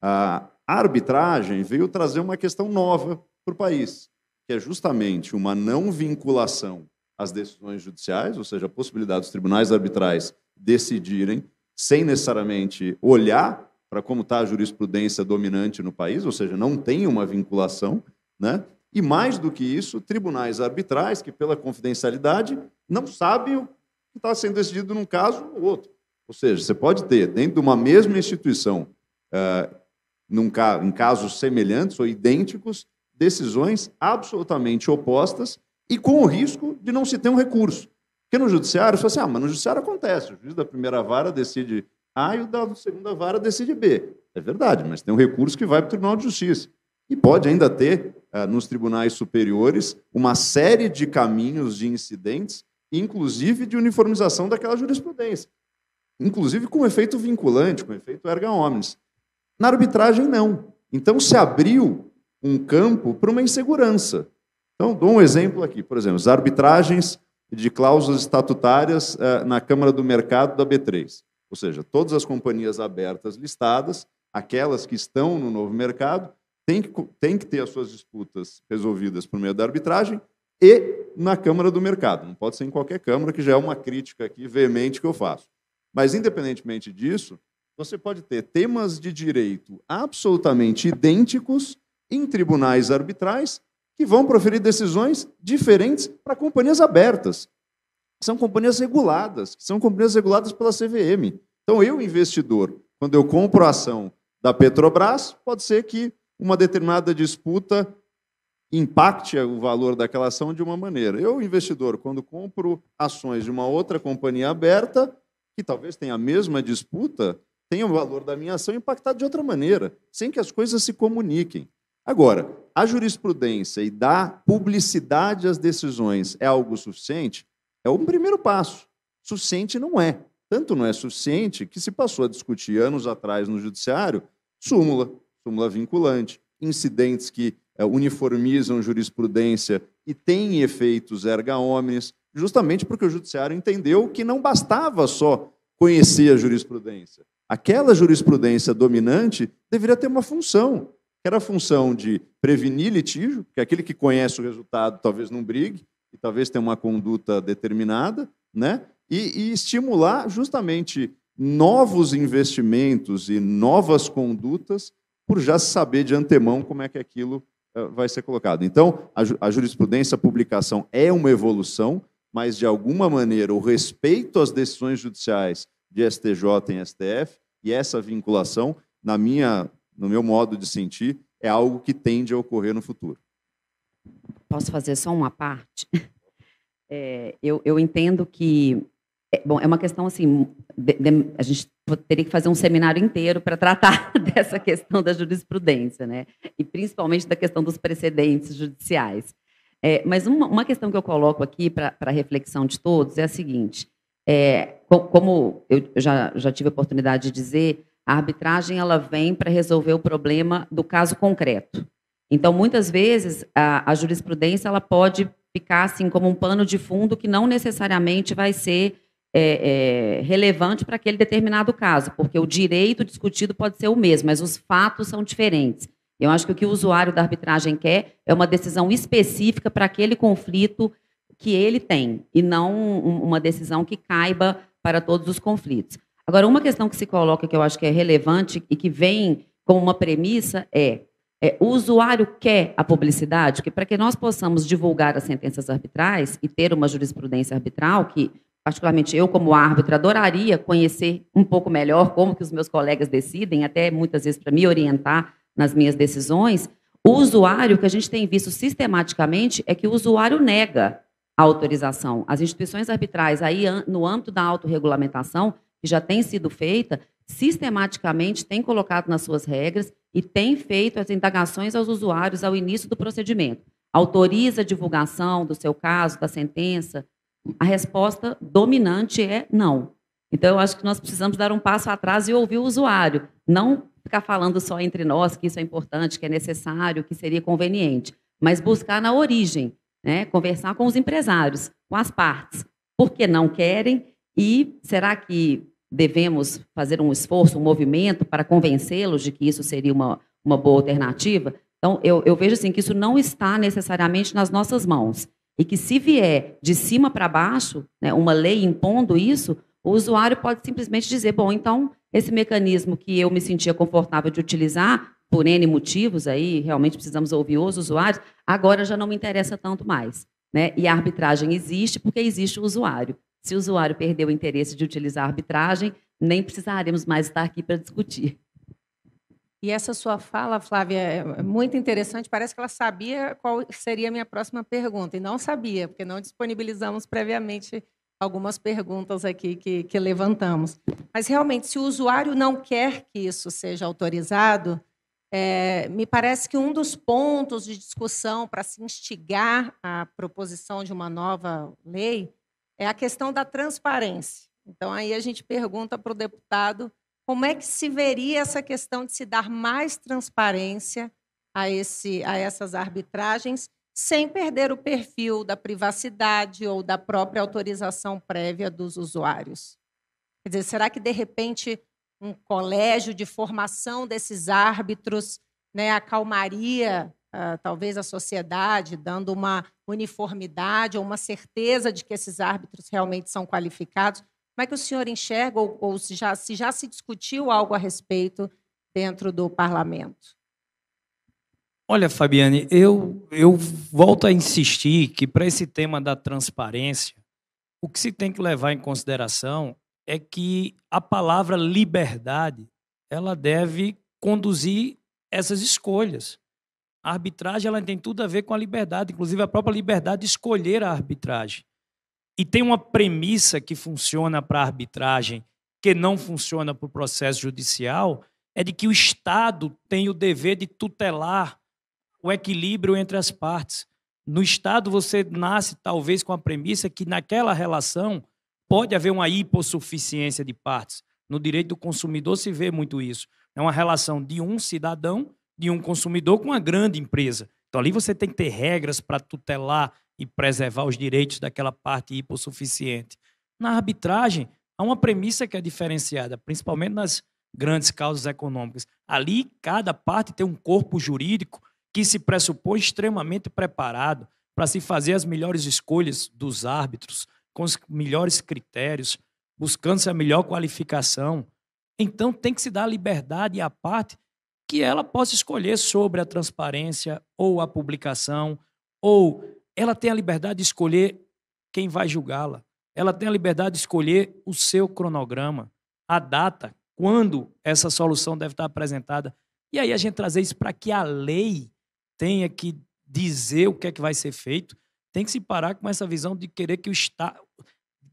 A arbitragem veio trazer uma questão nova para o país, que é justamente uma não vinculação às decisões judiciais, ou seja, a possibilidade dos tribunais arbitrais decidirem sem necessariamente olhar para como está a jurisprudência dominante no país, ou seja, não tem uma vinculação, né? E mais do que isso, tribunais arbitrais que, pela confidencialidade, não sabem o que está sendo decidido num caso ou no outro. Ou seja, você pode ter, dentro de uma mesma instituição, em casos semelhantes ou idênticos, decisões absolutamente opostas e com o risco de não se ter um recurso. Porque no judiciário, você fala assim, mas no judiciário acontece, o juiz da primeira vara decide A e o da segunda vara decide B. É verdade, mas tem um recurso que vai para o Tribunal de Justiça. E pode ainda ter, nos tribunais superiores, uma série de caminhos de incidentes, inclusive de uniformização daquela jurisprudência. Inclusive com efeito vinculante, com efeito erga omnes. Na arbitragem, não. Então, se abriu um campo para uma insegurança. Então, dou um exemplo aqui. Por exemplo, as arbitragens de cláusulas estatutárias na Câmara do Mercado da B3. Ou seja, todas as companhias abertas listadas, aquelas que estão no novo mercado, têm que ter as suas disputas resolvidas por meio da arbitragem e na Câmara do Mercado. Não pode ser em qualquer Câmara, que já é uma crítica aqui veemente que eu faço. Mas, independentemente disso, você pode ter temas de direito absolutamente idênticos em tribunais arbitrais que vão proferir decisões diferentes para companhias abertas. São companhias reguladas, pela CVM. Então, eu, investidor, quando eu compro a ação da Petrobras, pode ser que uma determinada disputa impacte o valor daquela ação de uma maneira. Eu, investidor, quando compro ações de uma outra companhia aberta, que talvez tenha a mesma disputa, tenha o valor da minha ação impactado de outra maneira, sem que as coisas se comuniquem. Agora, a jurisprudência e dar publicidade às decisões é algo suficiente? É um primeiro passo. Suficiente não é. Tanto não é suficiente que se passou a discutir anos atrás no judiciário súmula vinculante, incidentes que uniformizam jurisprudência e têm efeitos erga omnes, justamente porque o judiciário entendeu que não bastava só conhecer a jurisprudência. Aquela jurisprudência dominante deveria ter uma função, que era a função de prevenir litígio, que aquele que conhece o resultado talvez não brigue, e talvez tenha uma conduta determinada, né? E estimular justamente novos investimentos e novas condutas por já saber de antemão como é que aquilo vai ser colocado. Então, a jurisprudência, a publicação é uma evolução, mas, de alguma maneira, o respeito às decisões judiciais de STJ e STF e essa vinculação, no meu modo de sentir, é algo que tende a ocorrer no futuro. Posso fazer só uma parte? Eu entendo que... Bom, é uma questão assim, a gente teria que fazer um seminário inteiro para tratar dessa questão da jurisprudência, né? E principalmente da questão dos precedentes judiciais. Mas uma questão que eu coloco aqui para a reflexão de todos é a seguinte: como eu já tive a oportunidade de dizer, a arbitragem ela vem para resolver o problema do caso concreto. Então, muitas vezes, a jurisprudência ela pode ficar assim como um pano de fundo que não necessariamente vai ser relevante para aquele determinado caso, porque o direito discutido pode ser o mesmo, mas os fatos são diferentes. Eu acho que o que o usuário da arbitragem quer é uma decisão específica para aquele conflito que ele tem, e não uma decisão que caiba para todos os conflitos. Agora, uma questão que se coloca, que eu acho que é relevante e que vem como uma premissa o usuário quer a publicidade, porque para que nós possamos divulgar as sentenças arbitrais e ter uma jurisprudência arbitral, que particularmente eu, como árbitro, adoraria conhecer um pouco melhor como que os meus colegas decidem, até muitas vezes para me orientar nas minhas decisões, o usuário, que a gente tem visto sistematicamente, é que o usuário nega a autorização. As instituições arbitrais, aí no âmbito da autorregulamentação, que já tem sido feita, sistematicamente têm colocado nas suas regras e têm feito as indagações aos usuários ao início do procedimento. Autoriza a divulgação do seu caso, da sentença? A resposta dominante é não. Então, eu acho que nós precisamos dar um passo atrás e ouvir o usuário, não ficar falando só entre nós que isso é importante, que é necessário, que seria conveniente, mas buscar na origem, né? Conversar com os empresários, com as partes, por que não querem e será que devemos fazer um esforço, um movimento para convencê-los de que isso seria uma boa alternativa? Então, eu vejo assim, que isso não está necessariamente nas nossas mãos. E que, se vier de cima para baixo, né, uma lei impondo isso, o usuário pode simplesmente dizer, bom, então, esse mecanismo que eu me sentia confortável de utilizar, por N motivos, aí realmente precisamos ouvir os usuários, agora já não me interessa tanto mais. Né? E a arbitragem existe porque existe o usuário. Se o usuário perder o interesse de utilizar a arbitragem, nem precisaremos mais estar aqui para discutir. E essa sua fala, Flávia, é muito interessante. Parece que ela sabia qual seria a minha próxima pergunta. E não sabia, porque não disponibilizamos previamente algumas perguntas aqui que levantamos. Mas, realmente, se o usuário não quer que isso seja autorizado, me parece que um dos pontos de discussão para se instigar a proposição de uma nova lei é a questão da transparência. Então, aí a gente pergunta para o deputado como é que se veria essa questão de se dar mais transparência a essas arbitragens, sem perder o perfil da privacidade ou da própria autorização prévia dos usuários? Quer dizer, será que, de repente, um colégio de formação desses árbitros, né, acalmaria, talvez, a sociedade, dando uma uniformidade ou uma certeza de que esses árbitros realmente são qualificados? Como é que o senhor enxerga, ou se já se discutiu algo a respeito dentro do parlamento? Olha, Fabiane, eu volto a insistir que, para esse tema da transparência, o que se tem que levar em consideração é que a palavra liberdade ela deve conduzir essas escolhas. A arbitragem ela tem tudo a ver com a liberdade, inclusive a própria liberdade de escolher a arbitragem. E tem uma premissa que funciona para a arbitragem, que não funciona para o processo judicial, é de que o Estado tem o dever de tutelar o equilíbrio entre as partes. No Estado, você nasce, talvez, com a premissa que, naquela relação, pode haver uma hipossuficiência de partes. No direito do consumidor se vê muito isso. É uma relação de um cidadão, de um consumidor com uma grande empresa. Então, ali você tem que ter regras para tutelar e preservar os direitos daquela parte hipossuficiente. Na arbitragem, há uma premissa que é diferenciada, principalmente nas grandes causas econômicas. Ali, cada parte tem um corpo jurídico que se pressupõe extremamente preparado para se fazer as melhores escolhas dos árbitros, com os melhores critérios, buscando-se a melhor qualificação. Então, tem que se dar a liberdade à parte que ela possa escolher sobre a transparência ou a publicação, ou ela tem a liberdade de escolher quem vai julgá-la. Ela tem a liberdade de escolher o seu cronograma, a data, quando essa solução deve estar apresentada. E aí a gente trazer isso para que a lei tenha que dizer o que é que vai ser feito. Tem que se parar com essa visão de querer que o Estado...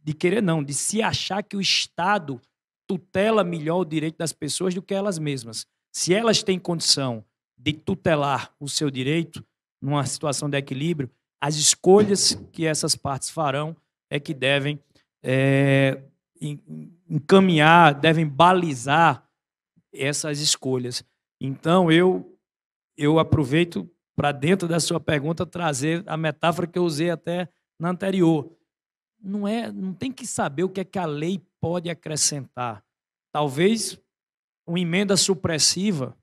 De querer não, de se achar que o Estado tutela melhor o direito das pessoas do que elas mesmas. Se elas têm condição de tutelar o seu direito, numa situação de equilíbrio, as escolhas que essas partes farão é que devem encaminhar, devem balizar essas escolhas. Então, eu aproveito para, dentro da sua pergunta, trazer a metáfora que eu usei até na anterior. Não tem que saber o que é que a lei pode acrescentar. Talvez uma emenda supressiva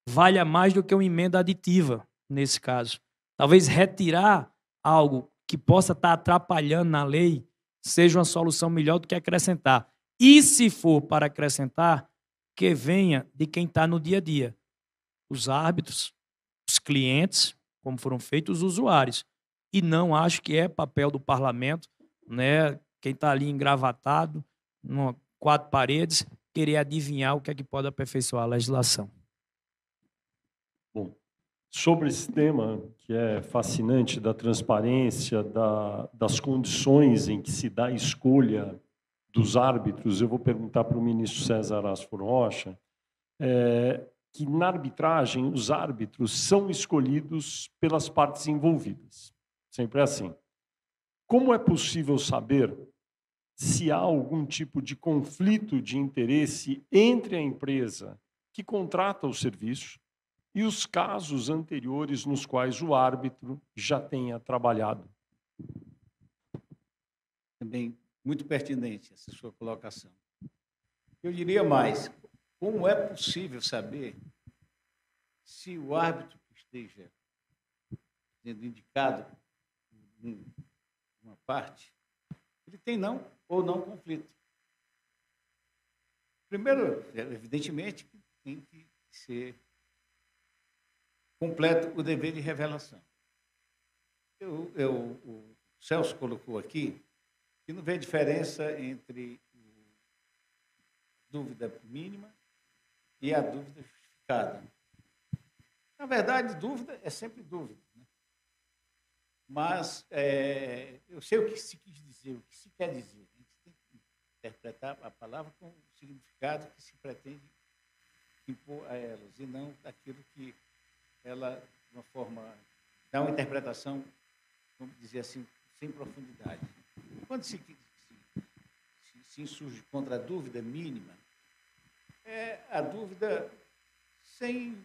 valha mais do que uma emenda aditiva, nesse caso. Talvez retirar algo que possa estar atrapalhando na lei seja uma solução melhor do que acrescentar. E, se for para acrescentar, que venha de quem está no dia a dia. Os árbitros, os clientes, como foram feitos os usuários. E não acho que é papel do parlamento, né, quem está ali engravatado, em 4 paredes, querer adivinhar o que é que pode aperfeiçoar a legislação. Bom, sobre esse tema, que é fascinante, da transparência, das condições em que se dá a escolha dos árbitros, eu vou perguntar para o ministro César Asford Rocha, que na arbitragem os árbitros são escolhidos pelas partes envolvidas. Sempre é assim. Como é possível saber se há algum tipo de conflito de interesse entre a empresa que contrata o serviço e os casos anteriores nos quais o árbitro já tenha trabalhado? Também muito pertinente essa sua colocação. Eu diria mais, como é possível saber se o árbitro que esteja sendo indicado uma parte, ele tem não ou não conflito. Primeiro, evidentemente, tem que ser completo o dever de revelação. O Celso colocou aqui que não vê diferença entre a dúvida mínima e a dúvida justificada. Na verdade, dúvida é sempre dúvida. Mas eu sei o que se quis dizer, o que se quer dizer. A gente tem que interpretar a palavra com o significado que se pretende impor a elas, e não aquilo que ela, de uma forma, dá uma interpretação, vamos dizer assim, sem profundidade. Quando se insurge contra a dúvida mínima, é a dúvida que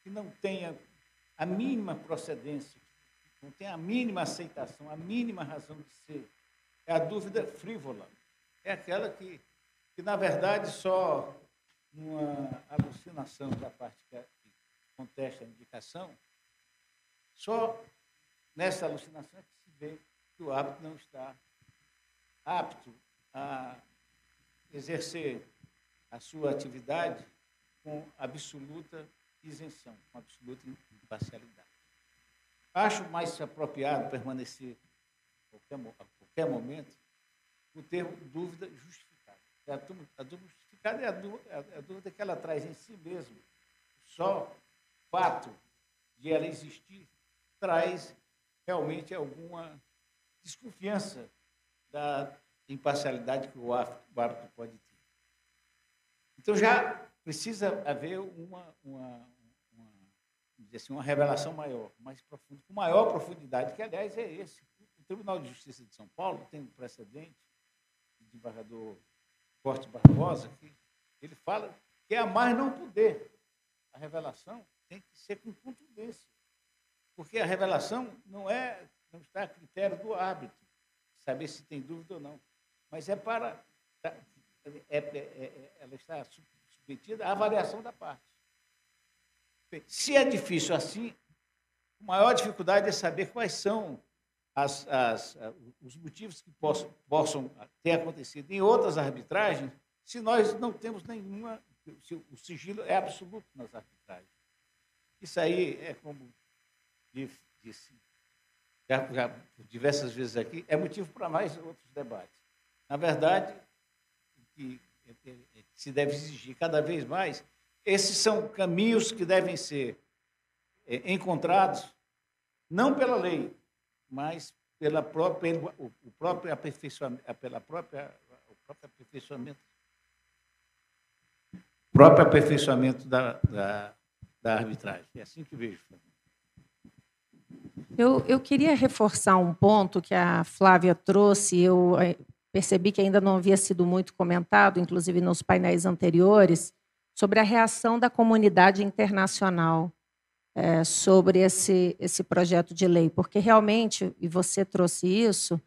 não tenha a mínima procedência, não tem a mínima aceitação, a mínima razão de ser. É a dúvida frívola. É aquela que na verdade, só uma alucinação da parte que contesta a indicação, só nessa alucinação é que se vê que o árbitro não está apto a exercer a sua atividade com absoluta isenção, com absoluta imparcialidade. Acho mais apropriado permanecer, a qualquer momento, o termo dúvida justificada. A dúvida justificada é a dúvida que ela traz em si mesma. Só o fato de ela existir traz realmente alguma desconfiança da imparcialidade que o árbitro pode ter. Então, já precisa haver uma revelação maior, mais profunda, com maior profundidade, que, aliás, é esse. O Tribunal de Justiça de São Paulo tem um precedente, o desembargador Corte Barbosa, que ele fala que é a mais não poder. A revelação tem que ser com contundência, porque a revelação não está a critério do árbitro, saber se tem dúvida ou não, mas é para... ela está submetida à avaliação da parte. Se é difícil assim, a maior dificuldade é saber quais são os motivos que possam ter acontecido em outras arbitragens, se nós não temos nenhuma, se o sigilo é absoluto nas arbitragens. Isso aí é, como disse já diversas vezes aqui, é motivo para mais outros debates. Na verdade, o que se deve exigir cada vez mais, esses são caminhos que devem ser encontrados, não pela lei, mas pelo próprio aperfeiçoamento, da arbitragem. É assim que vejo. Eu queria reforçar um ponto que a Flávia trouxe, eu percebi que ainda não havia sido muito comentado, inclusive nos painéis anteriores, sobre a reação da comunidade internacional sobre esse projeto de lei, porque realmente, e você trouxe isso,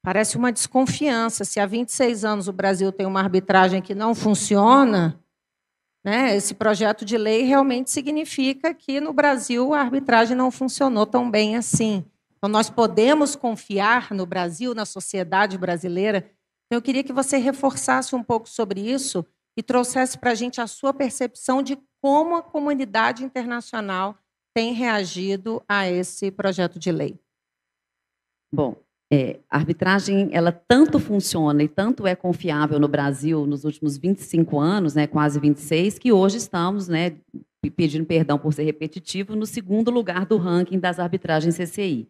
parece uma desconfiança. Se há 26 anos o Brasil tem uma arbitragem que não funciona, né, esse projeto de lei realmente significa que no Brasil a arbitragem não funcionou tão bem assim. Então, nós podemos confiar no Brasil, na sociedade brasileira. Então, eu queria que você reforçasse um pouco sobre isso e trouxesse para a gente a sua percepção de como a comunidade internacional tem reagido a esse projeto de lei. Bom, a arbitragem, ela tanto funciona e tanto é confiável no Brasil nos últimos 25 anos, né, quase 26, que hoje estamos, né, pedindo perdão por ser repetitivo, no segundo lugar do ranking das arbitragens CCI.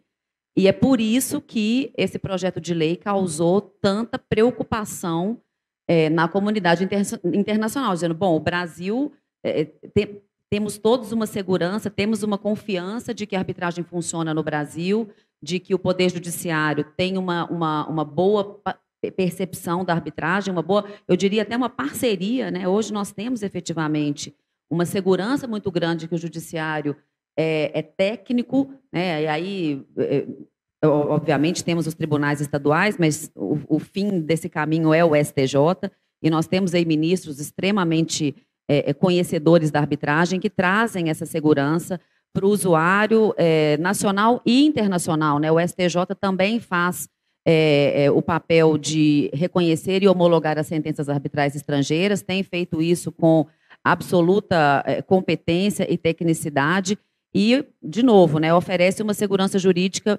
E é por isso que esse projeto de lei causou tanta preocupação na comunidade internacional, dizendo, bom, o Brasil, temos todos uma segurança, temos uma confiança de que a arbitragem funciona no Brasil, de que o Poder Judiciário tem uma boa percepção da arbitragem, uma boa, eu diria até uma parceria, né? Hoje nós temos efetivamente uma segurança muito grande que o Judiciário é técnico, né? E aí, obviamente, temos os tribunais estaduais, mas o fim desse caminho é o STJ, e nós temos aí ministros extremamente conhecedores da arbitragem que trazem essa segurança para o usuário nacional e internacional, né? O STJ também faz o papel de reconhecer e homologar as sentenças arbitrais estrangeiras, tem feito isso com absoluta competência e tecnicidade e, de novo, né, oferece uma segurança jurídica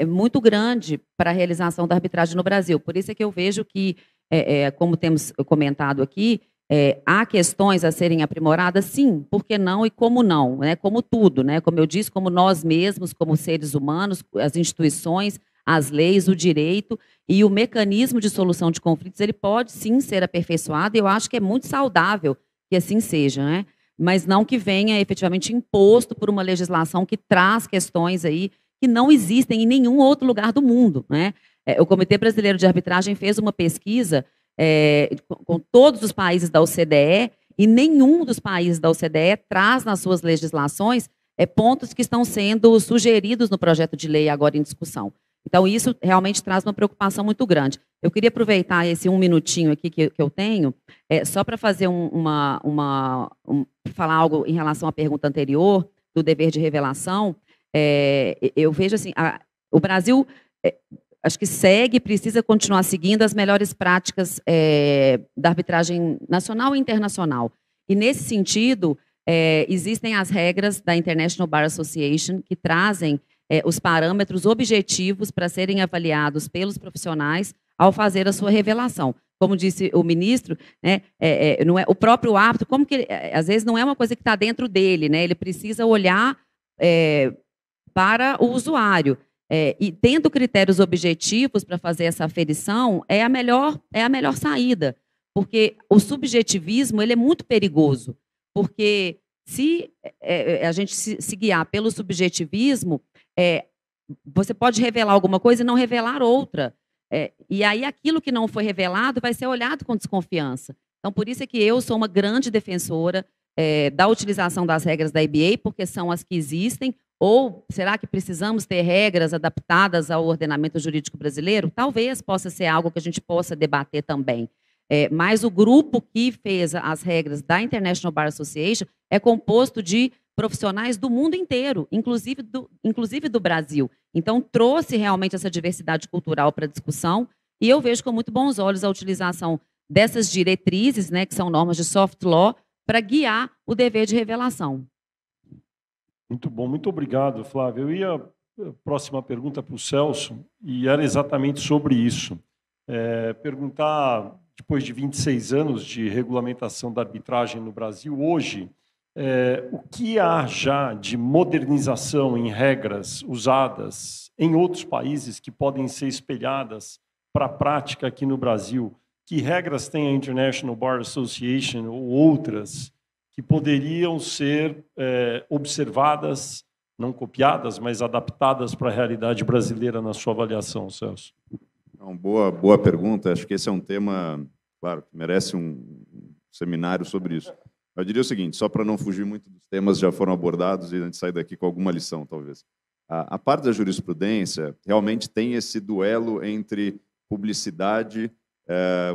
muito grande para a realização da arbitragem no Brasil. Por isso é que eu vejo que, como temos comentado aqui, há questões a serem aprimoradas, sim, por que não e como não, né? Como tudo, né? Como eu disse, como nós mesmos, como seres humanos, as instituições, as leis, o direito e o mecanismo de solução de conflitos, ele pode sim ser aperfeiçoado, e eu acho que é muito saudável que assim seja, né? Mas não que venha efetivamente imposto por uma legislação que traz questões aí que não existem em nenhum outro lugar do mundo, né? O Comitê Brasileiro de Arbitragem fez uma pesquisa com todos os países da OCDE, e nenhum dos países da OCDE traz nas suas legislações pontos que estão sendo sugeridos no projeto de lei agora em discussão. Então, isso realmente traz uma preocupação muito grande. Eu queria aproveitar esse um minutinho aqui que eu tenho, só para fazer falar algo em relação à pergunta anterior, do dever de revelação. Eu vejo assim, o Brasil... acho que precisa continuar seguindo as melhores práticas da arbitragem nacional e internacional. E, nesse sentido, existem as regras da International Bar Association que trazem os parâmetros objetivos para serem avaliados pelos profissionais ao fazer a sua revelação. Como disse o ministro, né, não é, o próprio árbitro, como que às vezes não é uma coisa que está dentro dele, né, ele precisa olhar para o usuário. E tendo critérios objetivos para fazer essa aferição, é a melhor saída, porque o subjetivismo ele é muito perigoso, porque se a gente se guiar pelo subjetivismo, você pode revelar alguma coisa e não revelar outra, e aí aquilo que não foi revelado vai ser olhado com desconfiança. Então, por isso é que eu sou uma grande defensora da utilização das regras da ABA, porque são as que existem. Ou será que precisamos ter regras adaptadas ao ordenamento jurídico brasileiro? Talvez possa ser algo que a gente possa debater também. Mas o grupo que fez as regras da International Bar Association é composto de profissionais do mundo inteiro, inclusive do Brasil. Então, trouxe realmente essa diversidade cultural para a discussão, e eu vejo com muito bons olhos a utilização dessas diretrizes, né, que são normas de soft law, para guiar o dever de revelação. Muito bom, muito obrigado, Flávio. Eu ia a próxima pergunta para o Celso, e era exatamente sobre isso. Perguntar, depois de 26 anos de regulamentação da arbitragem no Brasil, hoje, o que há já de modernização em regras usadas em outros países que podem ser espelhadas para a prática aqui no Brasil? Que regras tem a International Bar Association ou outras que poderiam ser observadas, não copiadas, mas adaptadas para a realidade brasileira na sua avaliação, Celso? Boa pergunta. Acho que esse é um tema, claro, que merece um seminário sobre isso. Eu diria o seguinte, só para não fugir muito dos temas que já foram abordados e a gente sair daqui com alguma lição, talvez. A parte da jurisprudência realmente tem esse duelo entre publicidade,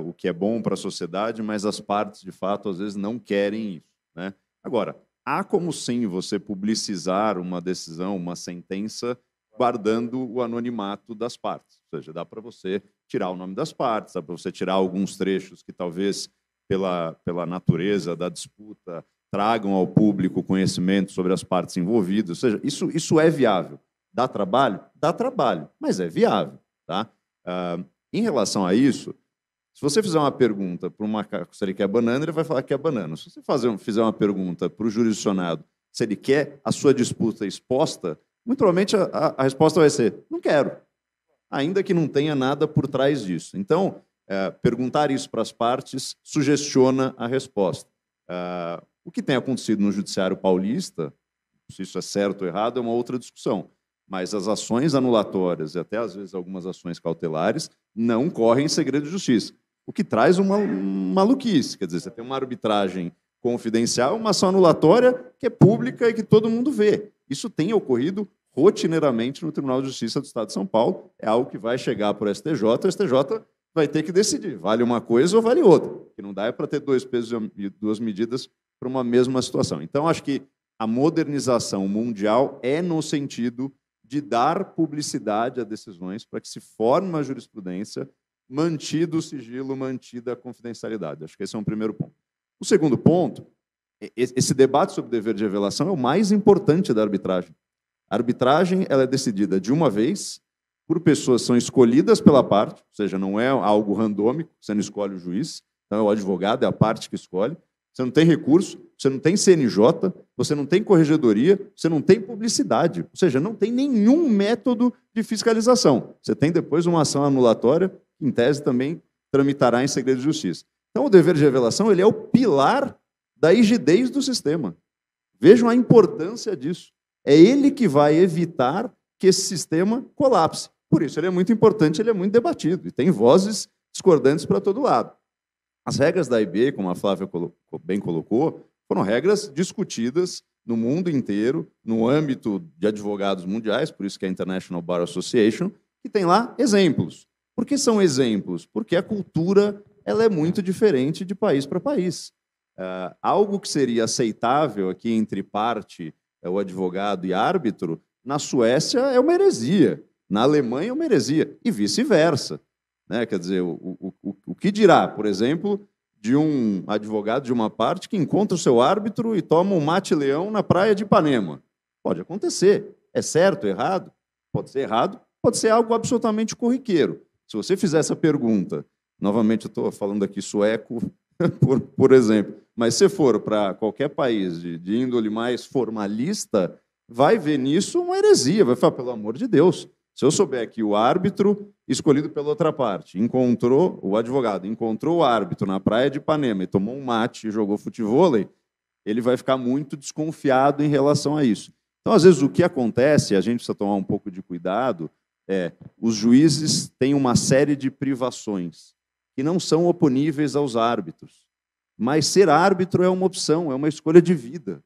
o que é bom para a sociedade, mas as partes, de fato, às vezes não querem isso, né? Agora, há como sim você publicizar uma decisão, uma sentença, guardando o anonimato das partes. Ou seja, dá para você tirar o nome das partes, dá para você tirar alguns trechos que talvez, pela natureza da disputa, tragam ao público conhecimento sobre as partes envolvidas. Ou seja, isso é viável. Dá trabalho? Dá trabalho, mas é viável. Tá? Em relação a isso, se você fizer uma pergunta para um macaco se ele quer banana, ele vai falar que é banana. Se você fizer uma pergunta para o jurisdicionado se ele quer a sua disputa exposta, muito provavelmente a resposta vai ser, não quero, ainda que não tenha nada por trás disso. Então, perguntar isso para as partes sugestiona a resposta. O que tem acontecido no Judiciário Paulista, se isso é certo ou errado, é uma outra discussão. Mas as ações anulatórias e até, às vezes, algumas ações cautelares não correm em segredo de justiça, o que traz uma maluquice. Quer dizer, você tem uma arbitragem confidencial, uma ação anulatória que é pública e que todo mundo vê. Isso tem ocorrido rotineiramente no Tribunal de Justiça do Estado de São Paulo, é algo que vai chegar para o STJ vai ter que decidir, vale uma coisa ou vale outra, que não dá para ter dois pesos e duas medidas para uma mesma situação. Então, acho que a modernização mundial é no sentido de dar publicidade a decisões para que se forme uma jurisprudência, mantido o sigilo, mantida a confidencialidade. Acho que esse é um primeiro ponto. O segundo ponto, esse debate sobre dever de revelação é o mais importante da arbitragem. A arbitragem ela é decidida de uma vez, por pessoas que são escolhidas pela parte, ou seja, não é algo randômico, você não escolhe o juiz, então é o advogado, é a parte que escolhe. Você não tem recurso, você não tem CNJ, você não tem corregedoria, você não tem publicidade, ou seja, não tem nenhum método de fiscalização. Você tem depois uma ação anulatória, que em tese também tramitará em segredo de justiça. Então, o dever de revelação ele é o pilar da rigidez do sistema. Vejam a importância disso. É ele que vai evitar que esse sistema colapse. Por isso, ele é muito importante, ele é muito debatido, e tem vozes discordantes para todo lado. As regras da AIB, como a Flávia bem colocou, foram regras discutidas no mundo inteiro, no âmbito de advogados mundiais, por isso que é a International Bar Association, que tem lá exemplos. Por que são exemplos? Porque a cultura ela é muito diferente de país para país. Algo que seria aceitável aqui entre parte, o advogado e árbitro, na Suécia é uma heresia, na Alemanha é uma heresia, e vice-versa. Né? Quer dizer, o que dirá, por exemplo, de um advogado de uma parte que encontra o seu árbitro e toma um mate-leão na praia de Ipanema? Pode acontecer. É certo, errado? Pode ser errado, pode ser algo absolutamente corriqueiro. Se você fizer essa pergunta, novamente eu estou falando aqui sueco, por exemplo, mas se for para qualquer país de índole mais formalista, vai ver nisso uma heresia, vai falar, pelo amor de Deus, se eu souber que o árbitro escolhido pela outra parte o advogado encontrou o árbitro na praia de Ipanema e tomou um mate e jogou futevôlei, ele vai ficar muito desconfiado em relação a isso. Então, às vezes, o que acontece, a gente precisa tomar um pouco de cuidado, os juízes têm uma série de privações que não são oponíveis aos árbitros. Mas ser árbitro é uma opção, é uma escolha de vida,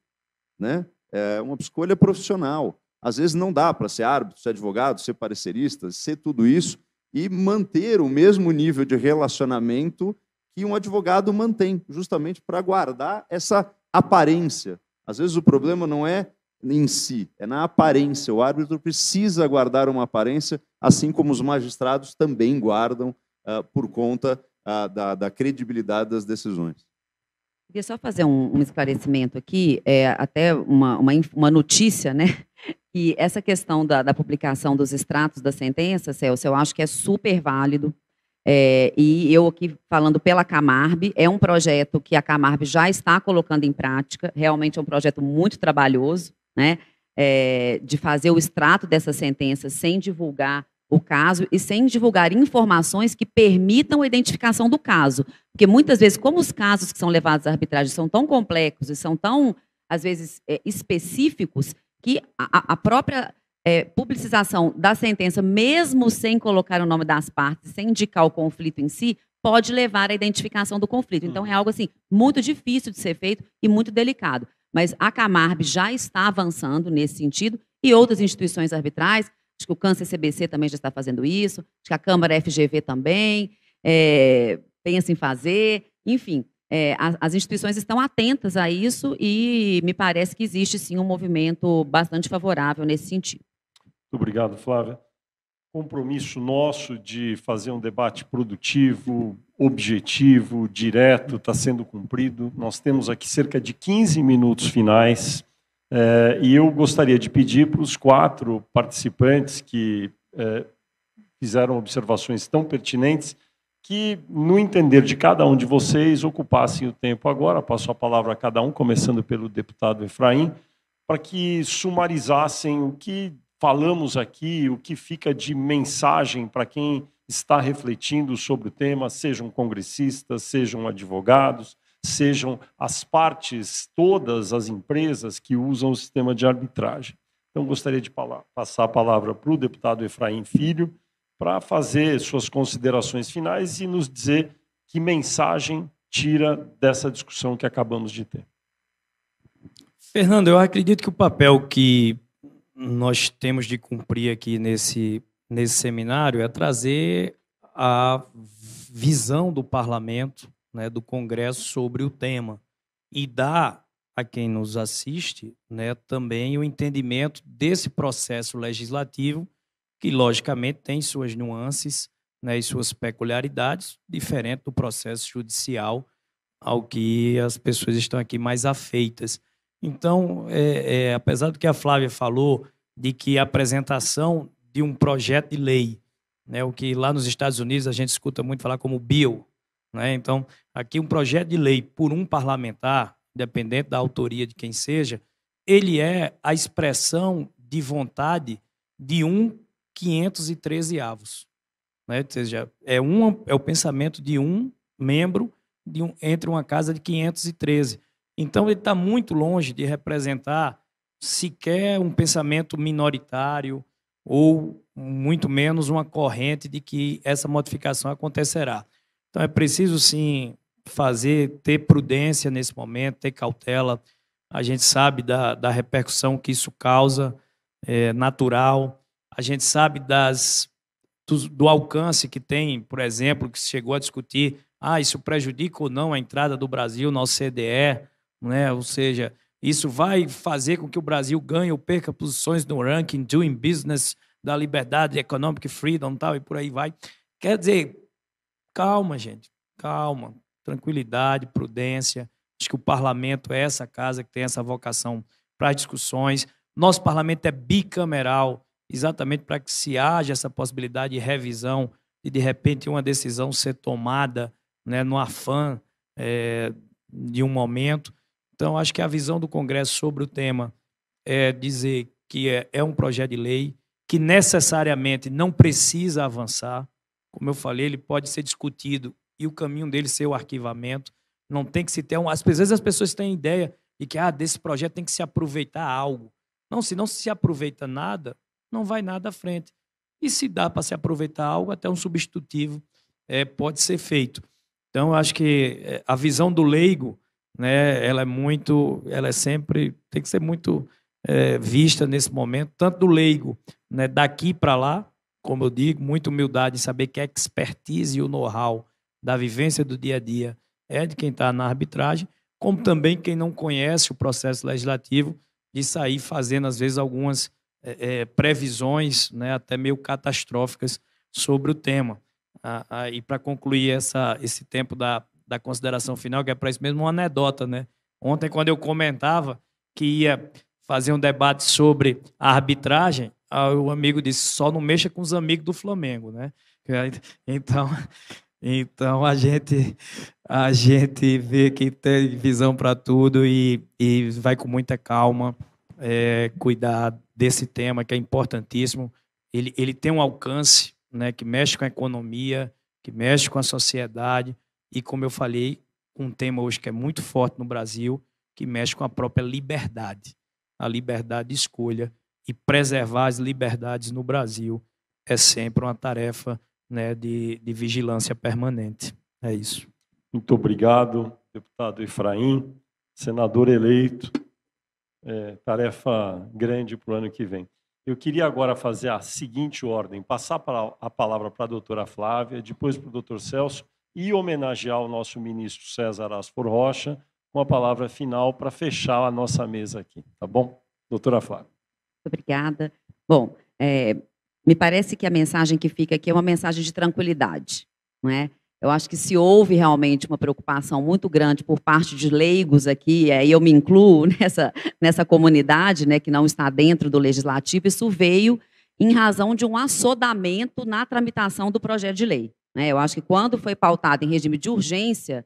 né? É uma escolha profissional. Às vezes não dá para ser árbitro, ser advogado, ser parecerista, ser tudo isso e manter o mesmo nível de relacionamento que um advogado mantém, justamente para guardar essa aparência. Às vezes o problema não é em si, é na aparência. O árbitro precisa guardar uma aparência, assim como os magistrados também guardam por conta da credibilidade das decisões. Queria só fazer um esclarecimento aqui, até uma notícia, né? Que essa questão da publicação dos extratos da sentença, Celso, eu acho que é super válido. E eu aqui falando pela Camarb, é um projeto que a Camarb já está colocando em prática, realmente é um projeto muito trabalhoso, né? De fazer o extrato dessa sentença sem divulgar o caso e sem divulgar informações que permitam a identificação do caso. Porque muitas vezes, como os casos que são levados à arbitragem são tão complexos e são tão, às vezes, específicos, que a própria publicização da sentença, mesmo sem colocar o nome das partes, sem indicar o conflito em si, pode levar à identificação do conflito. Então, é algo assim muito difícil de ser feito e muito delicado. Mas a Camarb já está avançando nesse sentido e outras instituições arbitrais, acho que o CAN-CCBC também já está fazendo isso, acho que a Câmara FGV também pensa em fazer, enfim, as instituições estão atentas a isso e me parece que existe sim um movimento bastante favorável nesse sentido. Muito obrigado, Flávia. Compromisso nosso de fazer um debate produtivo, objetivo, direto, está sendo cumprido. Nós temos aqui cerca de 15 minutos finais e eu gostaria de pedir para os 4 participantes que fizeram observações tão pertinentes que, no entender de cada um de vocês, ocupassem o tempo agora. Passo a palavra a cada um, começando pelo deputado Efraim, para que sumarizassem o que falamos aqui, o que fica de mensagem para quem está refletindo sobre o tema, sejam congressistas, sejam advogados, sejam as partes, todas as empresas que usam o sistema de arbitragem. Então, gostaria de passar a palavra para o deputado Efraim Filho, para fazer suas considerações finais e nos dizer que mensagem tira dessa discussão que acabamos de ter. Fernando, eu acredito que o papel que nós temos de cumprir aqui nesse seminário é trazer a visão do parlamento, né, do Congresso sobre o tema e dar a quem nos assiste, né, também o entendimento desse processo legislativo que, logicamente, tem suas nuances, né, e suas peculiaridades, diferente do processo judicial ao que as pessoas estão aqui mais afeitas. Então, apesar do que a Flávia falou, de que a apresentação de um projeto de lei, né, o que lá nos Estados Unidos a gente escuta muito falar como bill, né? Então, aqui um projeto de lei por um parlamentar, independente da autoria de quem seja, ele é a expressão de vontade de 513avos. Né? Ou seja, é o pensamento de um membro entre uma casa de 513. Então, ele está muito longe de representar sequer um pensamento minoritário ou, muito menos, uma corrente de que essa modificação acontecerá. Então, é preciso, sim, ter prudência nesse momento, ter cautela. A gente sabe da repercussão que isso causa, natural. A gente sabe do alcance que tem, por exemplo, que se chegou a discutir, isso prejudica ou não a entrada do Brasil na OCDE, né? Ou seja, isso vai fazer com que o Brasil ganhe ou perca posições no ranking Doing Business da liberdade, economic freedom, tal, e por aí vai. Quer dizer, calma, gente, calma, tranquilidade, prudência. Acho que o parlamento é essa casa que tem essa vocação para as discussões. Nosso parlamento é bicameral, exatamente para que se haja essa possibilidade de revisão e, de repente, uma decisão ser tomada, né, no afã de um momento. Então, acho que a visão do Congresso sobre o tema é dizer que é um projeto de lei que necessariamente não precisa avançar. Como eu falei, ele pode ser discutido e o caminho dele ser o arquivamento. Não tem que se ter às vezes as pessoas têm ideia de que desse projeto tem que se aproveitar algo. Não, se não se aproveita nada, não vai nada à frente. E se dá para se aproveitar algo, até um substitutivo pode ser feito. Então, eu acho que a visão do leigo, né, ela sempre tem que ser muito vista nesse momento, tanto do leigo, né, daqui para lá, como eu digo, muita humildade em saber que a expertise e o know-how da vivência do dia a dia é de quem está na arbitragem, como também quem não conhece o processo legislativo de sair fazendo, às vezes, algumas previsões, né, até meio catastróficas sobre o tema. E para concluir esse tempo da consideração final, que é para isso mesmo, uma anedota, né? Ontem, quando eu comentava que ia fazer um debate sobre a arbitragem, o amigo disse, só não mexa com os amigos do Flamengo, né? Então a gente vê que tem visão para tudo e vai com muita calma cuidar desse tema que é importantíssimo. Ele tem um alcance, né, que mexe com a economia, que mexe com a sociedade e, como eu falei, um tema hoje que é muito forte no Brasil, que mexe com a própria liberdade, a liberdade de escolha, e preservar as liberdades no Brasil é sempre uma tarefa, né, de vigilância permanente. É isso. Muito obrigado, deputado Efraim, senador eleito. Tarefa grande para o ano que vem. Eu queria agora fazer a seguinte ordem, passar a palavra para a doutora Flávia, depois para o doutor Celso, e homenagear o nosso ministro César Asfor Rocha, com a palavra final para fechar a nossa mesa aqui. Tá bom? Doutora Flávia. Obrigada. Bom, me parece que a mensagem que fica aqui é uma mensagem de tranquilidade, não é? Eu acho que se houve realmente uma preocupação muito grande por parte de leigos aqui, e eu me incluo nessa comunidade, né, que não está dentro do legislativo, isso veio em razão de um assodamento na tramitação do projeto de lei, né? Eu acho que quando foi pautado em regime de urgência,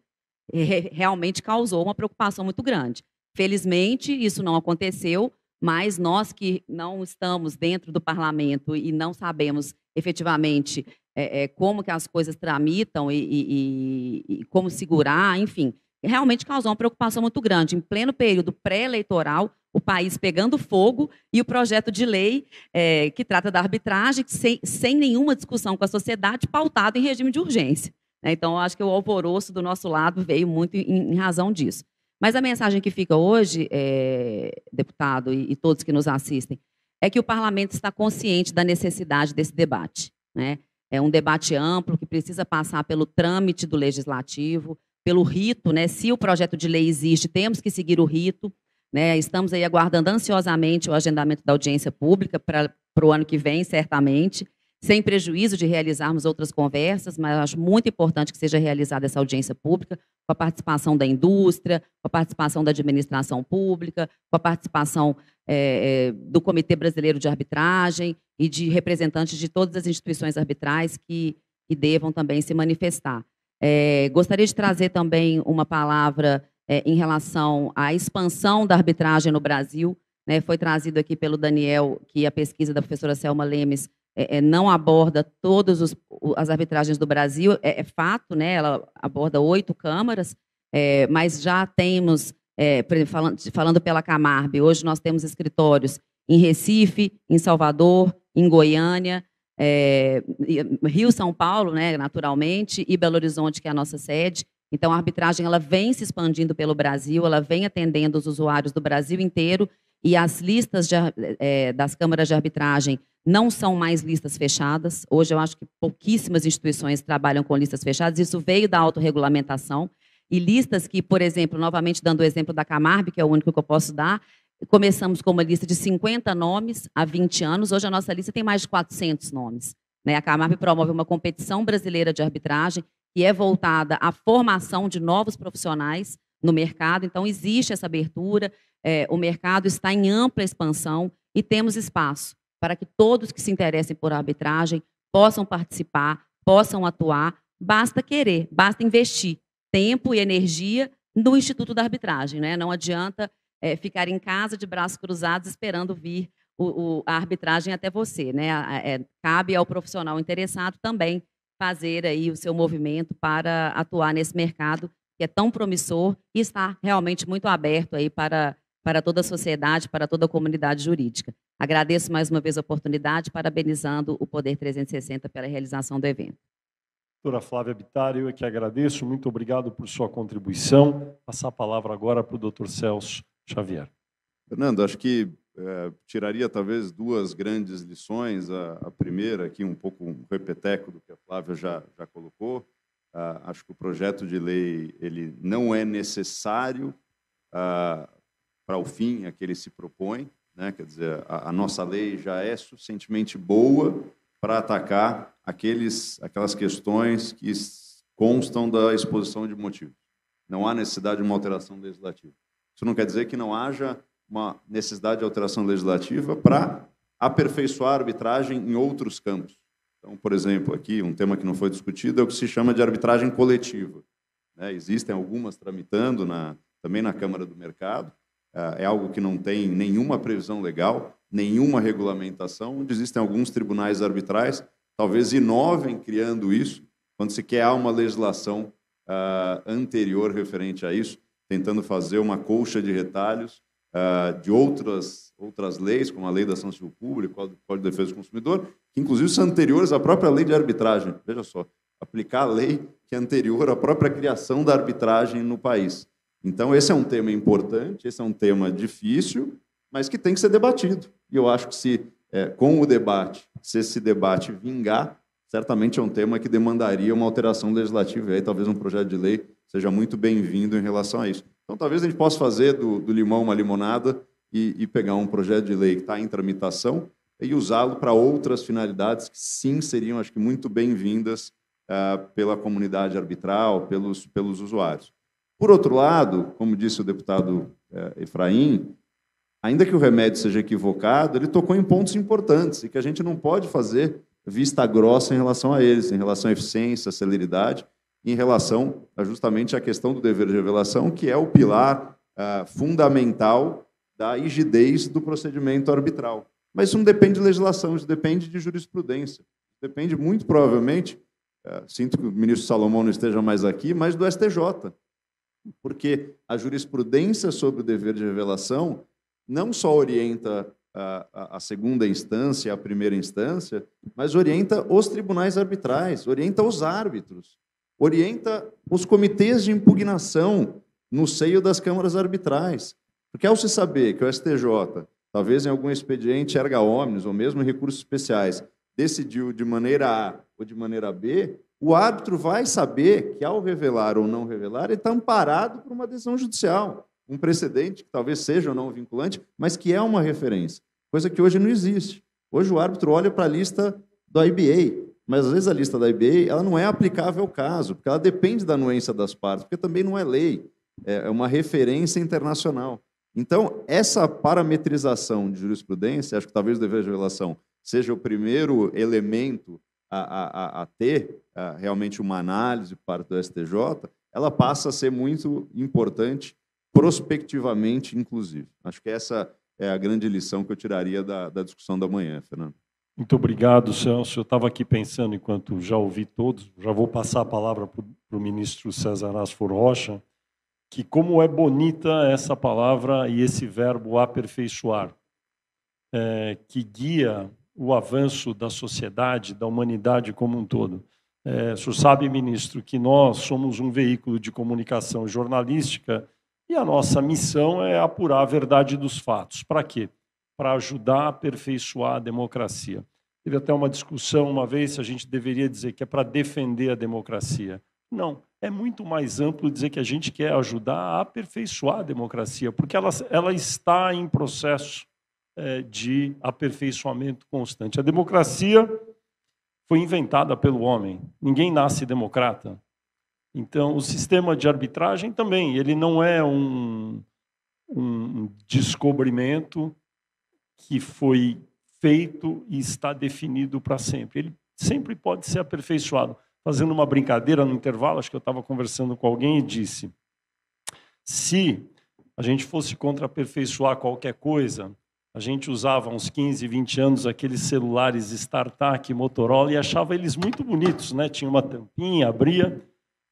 realmente causou uma preocupação muito grande. Felizmente, isso não aconteceu, mas nós que não estamos dentro do parlamento e não sabemos efetivamente como que as coisas tramitam e como segurar, enfim, realmente causou uma preocupação muito grande. Em pleno período pré-eleitoral, o país pegando fogo e o projeto de lei que trata da arbitragem, sem nenhuma discussão com a sociedade, pautado em regime de urgência. Então, eu acho que o alvoroço do nosso lado veio muito em razão disso. Mas a mensagem que fica hoje, deputado e todos que nos assistem, é que o parlamento está consciente da necessidade desse debate, né? É um debate amplo que precisa passar pelo trâmite do legislativo, pelo rito, né? Se o projeto de lei existe, temos que seguir o rito, né? Estamos aí aguardando ansiosamente o agendamento da audiência pública para o ano que vem, certamente, sem prejuízo de realizarmos outras conversas, mas eu acho muito importante que seja realizada essa audiência pública, com a participação da indústria, com a participação da administração pública, com a participação do Comitê Brasileiro de Arbitragem e de representantes de todas as instituições arbitrais que devam também se manifestar. Gostaria de trazer também uma palavra em relação à expansão da arbitragem no Brasil, né? Foi trazido aqui pelo Daniel que a pesquisa da professora Selma Lemes não aborda todas as arbitragens do Brasil, é fato, né? Ela aborda 8 câmaras, mas já temos, falando pela Camarb, hoje nós temos escritórios em Recife, em Salvador, em Goiânia, Rio, São Paulo, né, naturalmente, e Belo Horizonte, que é a nossa sede. Então, a arbitragem ela vem se expandindo pelo Brasil, ela vem atendendo os usuários do Brasil inteiro, e as listas das câmaras de arbitragem não são mais listas fechadas. Hoje, eu acho que pouquíssimas instituições trabalham com listas fechadas. Isso veio da autorregulamentação. E listas que, por exemplo, novamente dando o exemplo da Camarb, que é o único que eu posso dar, começamos com uma lista de 50 nomes há 20 anos. Hoje, a nossa lista tem mais de 400 nomes, né? A Camarb promove uma competição brasileira de arbitragem que é voltada à formação de novos profissionais no mercado. Então, existe essa abertura. O mercado está em ampla expansão e temos espaço para que todos que se interessem por arbitragem possam participar, possam atuar, basta querer, basta investir tempo e energia no Instituto da Arbitragem, né? Não adianta ficar em casa de braços cruzados esperando vir a arbitragem até você, né? Cabe ao profissional interessado também fazer aí o seu movimento para atuar nesse mercado que é tão promissor e está realmente muito aberto aí para toda a sociedade, para toda a comunidade jurídica. Agradeço mais uma vez a oportunidade, parabenizando o Poder 360 pela realização do evento. Doutora Flávia Bittar, eu é que agradeço, muito obrigado por sua contribuição. Passar a palavra agora para o doutor Celso Xavier. Fernando, acho que tiraria talvez 2 grandes lições. A primeira, aqui um pouco um repeteco do que a Flávia já colocou. Acho que o projeto de lei ele não é necessário para o fim a que ele se propõe, né? Quer dizer, a nossa lei já é suficientemente boa para atacar aquelas questões que constam da exposição de motivos. Não há necessidade de uma alteração legislativa. Isso não quer dizer que não haja uma necessidade de alteração legislativa para aperfeiçoar a arbitragem em outros campos. Então, por exemplo, aqui um tema que não foi discutido é o que se chama de arbitragem coletiva. Existem algumas tramitando também na Câmara do Mercado. É algo que não tem nenhuma previsão legal, nenhuma regulamentação, onde existem alguns tribunais arbitrais, talvez inovem criando isso, quando se quer uma legislação anterior referente a isso, tentando fazer uma colcha de retalhos de outras leis, como a Lei da Ação Civil Pública, o Código de Defesa do Consumidor, que inclusive são anteriores à própria lei de arbitragem. Veja só, aplicar a lei que é anterior à própria criação da arbitragem no país. Então, esse é um tema importante, esse é um tema difícil, mas que tem que ser debatido. E eu acho que com o debate, se esse debate vingar, certamente é um tema que demandaria uma alteração legislativa, e aí talvez um projeto de lei seja muito bem-vindo em relação a isso. Então, talvez a gente possa fazer do limão uma limonada e pegar um projeto de lei que está em tramitação e usá-lo para outras finalidades que, sim, seriam, acho que, muito bem-vindas pela comunidade arbitral, pelos usuários. Por outro lado, como disse o deputado Efraim, ainda que o remédio seja equivocado, ele tocou em pontos importantes e que a gente não pode fazer vista grossa em relação a eles, em relação à eficiência, à celeridade, em relação justamente à questão do dever de revelação, que é o pilar fundamental da rigidez do procedimento arbitral. Mas isso não depende de legislação, isso depende de jurisprudência. Depende muito provavelmente, sinto que o ministro Salomão não esteja mais aqui, mas do STJ. Porque a jurisprudência sobre o dever de revelação não só orienta a segunda instância, a primeira instância, mas orienta os tribunais arbitrais, orienta os árbitros, orienta os comitês de impugnação no seio das câmaras arbitrais. Porque ao se saber que o STJ, talvez em algum expediente erga omnes, ou mesmo em recursos especiais, decidiu de maneira A ou de maneira B, o árbitro vai saber que, ao revelar ou não revelar, ele está amparado por uma decisão judicial, um precedente que talvez seja ou não vinculante, mas que é uma referência, coisa que hoje não existe. Hoje o árbitro olha para a lista do IBA, mas às vezes a lista da IBA ela não é aplicável ao caso, porque ela depende da anuência das partes, porque também não é lei, é uma referência internacional. Então, essa parametrização de jurisprudência, acho que talvez o dever de revelação seja o primeiro elemento a ter realmente uma análise por parte do STJ, ela passa a ser muito importante prospectivamente, inclusive. Acho que essa é a grande lição que eu tiraria da discussão da manhã, Fernando. Muito obrigado, Celso. Eu estava aqui pensando, enquanto já ouvi todos, já vou passar a palavra para o ministro César Asfor Rocha, que como é bonita essa palavra e esse verbo aperfeiçoar, que guia o avanço da sociedade, da humanidade como um todo. O senhor sabe, ministro, que nós somos um veículo de comunicação jornalística e a nossa missão é apurar a verdade dos fatos. Para quê? Para ajudar a aperfeiçoar a democracia. Teve até uma discussão uma vez se a gente deveria dizer que é para defender a democracia. Não, é muito mais amplo dizer que a gente quer ajudar a aperfeiçoar a democracia, porque ela está em processo de aperfeiçoamento constante. A democracia foi inventada pelo homem. Ninguém nasce democrata. Então, o sistema de arbitragem também, ele não é um descobrimento que foi feito e está definido para sempre. Ele sempre pode ser aperfeiçoado. Fazendo uma brincadeira no intervalo, acho que eu estava conversando com alguém e disse, se a gente fosse contra aperfeiçoar qualquer coisa, a gente usava uns 15, 20 anos aqueles celulares StarTAC, Motorola, e achava eles muito bonitos, né? Tinha uma tampinha, abria,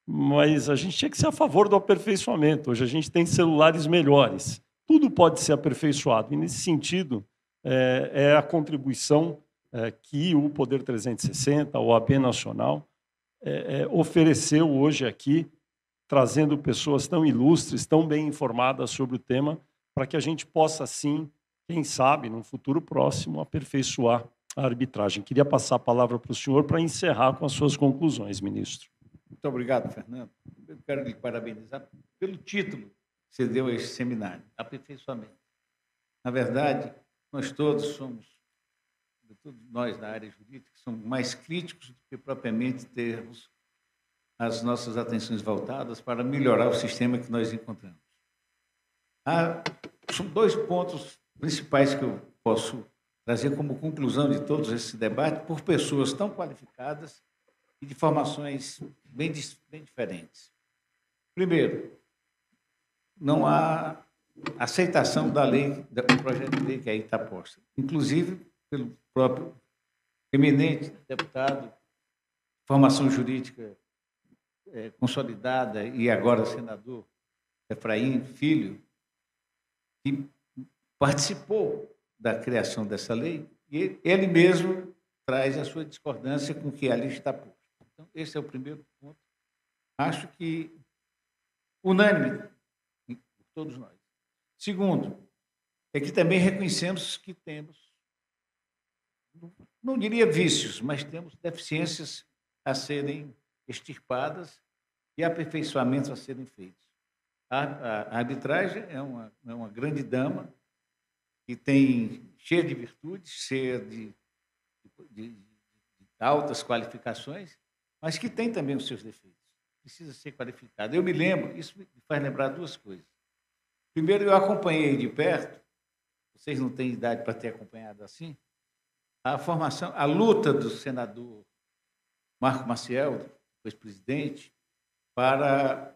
mas a gente tinha que ser a favor do aperfeiçoamento. Hoje a gente tem celulares melhores. Tudo pode ser aperfeiçoado. E, nesse sentido, é a contribuição que o Poder 360, a OAB Nacional, ofereceu hoje aqui, trazendo pessoas tão ilustres, tão bem informadas sobre o tema, para que a gente possa, sim, quem sabe, num futuro próximo, aperfeiçoar a arbitragem. Queria passar a palavra para o senhor para encerrar com as suas conclusões, ministro. Muito obrigado, Fernando. Eu quero lhe parabenizar pelo título, você deu a esse seminário, aperfeiçoamento. Na verdade, nós todos somos, sobretudo nós da área jurídica, somos mais críticos do que propriamente termos as nossas atenções voltadas para melhorar o sistema que nós encontramos. São 2 pontos principais que eu posso trazer como conclusão de todos esse debate por pessoas tão qualificadas e de formações bem diferentes. Primeiro, não há aceitação da lei, do projeto de lei que aí está posta, inclusive pelo próprio eminente deputado, formação jurídica consolidada e agora senador Efraim Filho, que participou da criação dessa lei, e ele mesmo traz a sua discordância com o que ali está posto. Então, esse é o primeiro ponto. Acho que unânime por todos nós. Segundo, é que também reconhecemos que temos, não diria vícios, mas temos deficiências a serem extirpadas e aperfeiçoamentos a serem feitos. A arbitragem é uma grande dama que tem cheia de virtudes, cheia de altas qualificações, mas que tem também os seus defeitos. Precisa ser qualificada. Eu me lembro, isso me faz lembrar 2 coisas. Primeiro, eu acompanhei de perto, vocês não têm idade para ter acompanhado assim, a formação, a luta do senador Marco Maciel, ex-presidente, para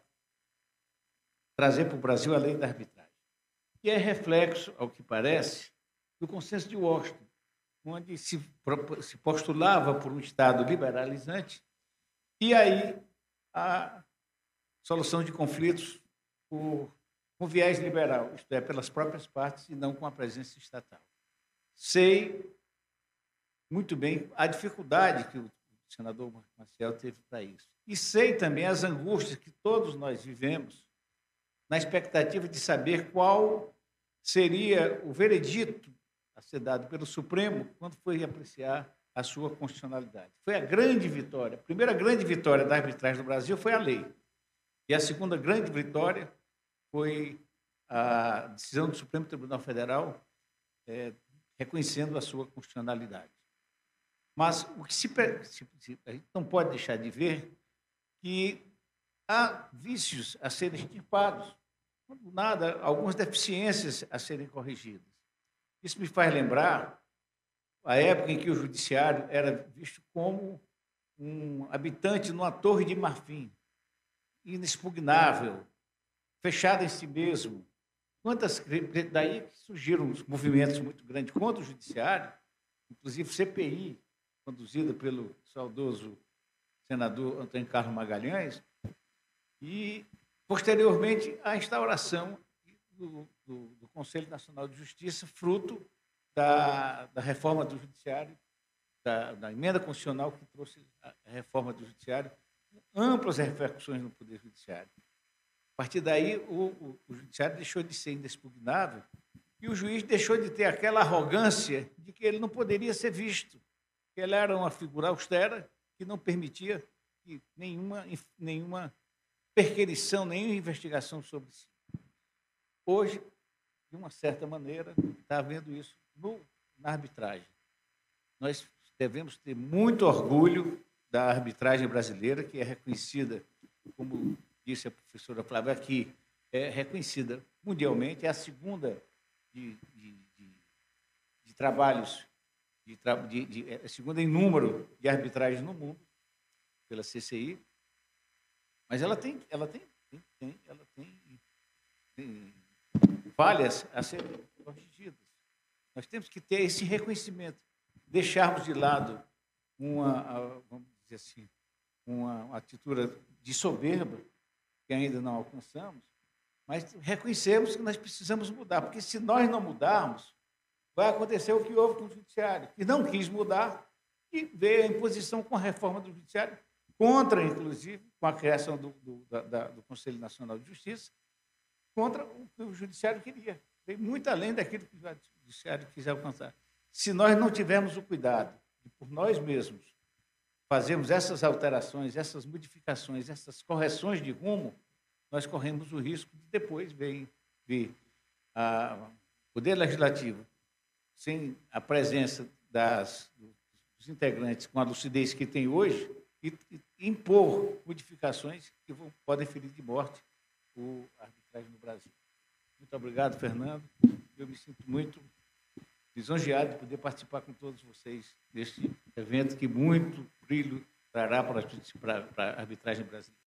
trazer para o Brasil a lei da arbitragem, que é reflexo, ao que parece, do consenso de Washington, onde se postulava por um Estado liberalizante e aí a solução de conflitos com viés liberal, isto é, pelas próprias partes e não com a presença estatal. Sei muito bem a dificuldade que o senador Maciel teve para isso. E sei também as angústias que todos nós vivemos na expectativa de saber qual seria o veredito a ser dado pelo Supremo quando foi apreciar a sua constitucionalidade. Foi a grande vitória. A primeira grande vitória da arbitragem no Brasil foi a lei. E a segunda grande vitória foi a decisão do Supremo Tribunal Federal reconhecendo a sua constitucionalidade. Mas o que a gente não pode deixar de ver que há vícios a serem extirpados, do nada, algumas deficiências a serem corrigidas. Isso me faz lembrar a época em que o judiciário era visto como um habitante numa torre de marfim, inexpugnável, fechado em si mesmo. Daí surgiram os movimentos muito grandes contra o judiciário, inclusive CPI, conduzida pelo saudoso senador Antônio Carlos Magalhães, e, posteriormente, a instauração do Conselho Nacional de Justiça, fruto da reforma do Judiciário, da emenda constitucional que trouxe a reforma do Judiciário, amplas repercussões no Poder Judiciário. A partir daí, o Judiciário deixou de ser inexpugnável e o juiz deixou de ter aquela arrogância de que ele não poderia ser visto, que ele era uma figura austera que não permitia que nenhuma perquisição, nenhuma investigação sobre si. Hoje, de uma certa maneira, está havendo isso na arbitragem. Nós devemos ter muito orgulho da arbitragem brasileira, que é reconhecida, como disse a professora Flávia aqui, é reconhecida mundialmente, é a segunda de trabalhos, é a segunda em número de arbitragens no mundo, pela CCI, mas ela tem falhas a serem corrigidas. Nós temos que ter esse reconhecimento, deixarmos de lado vamos dizer assim, uma atitude de soberba que ainda não alcançamos, mas reconhecemos que nós precisamos mudar, porque se nós não mudarmos, vai acontecer o que houve com o Judiciário, que não quis mudar e veio a imposição com a reforma do Judiciário, contra, inclusive, com a criação do Conselho Nacional de Justiça, contra o que o Judiciário queria. Veio muito além daquilo que o Judiciário quis alcançar. Se nós não tivermos o cuidado de, por nós mesmos, fazermos essas alterações, essas modificações, essas correções de rumo, nós corremos o risco de depois ver o Poder Legislativo, sem a presença dos integrantes com a lucidez que tem hoje, e impor modificações que podem ferir de morte a arbitragem no Brasil. Muito obrigado, Fernando. Eu me sinto muito lisonjeado de poder participar com todos vocês deste evento que muito brilho trará para a arbitragem brasileira.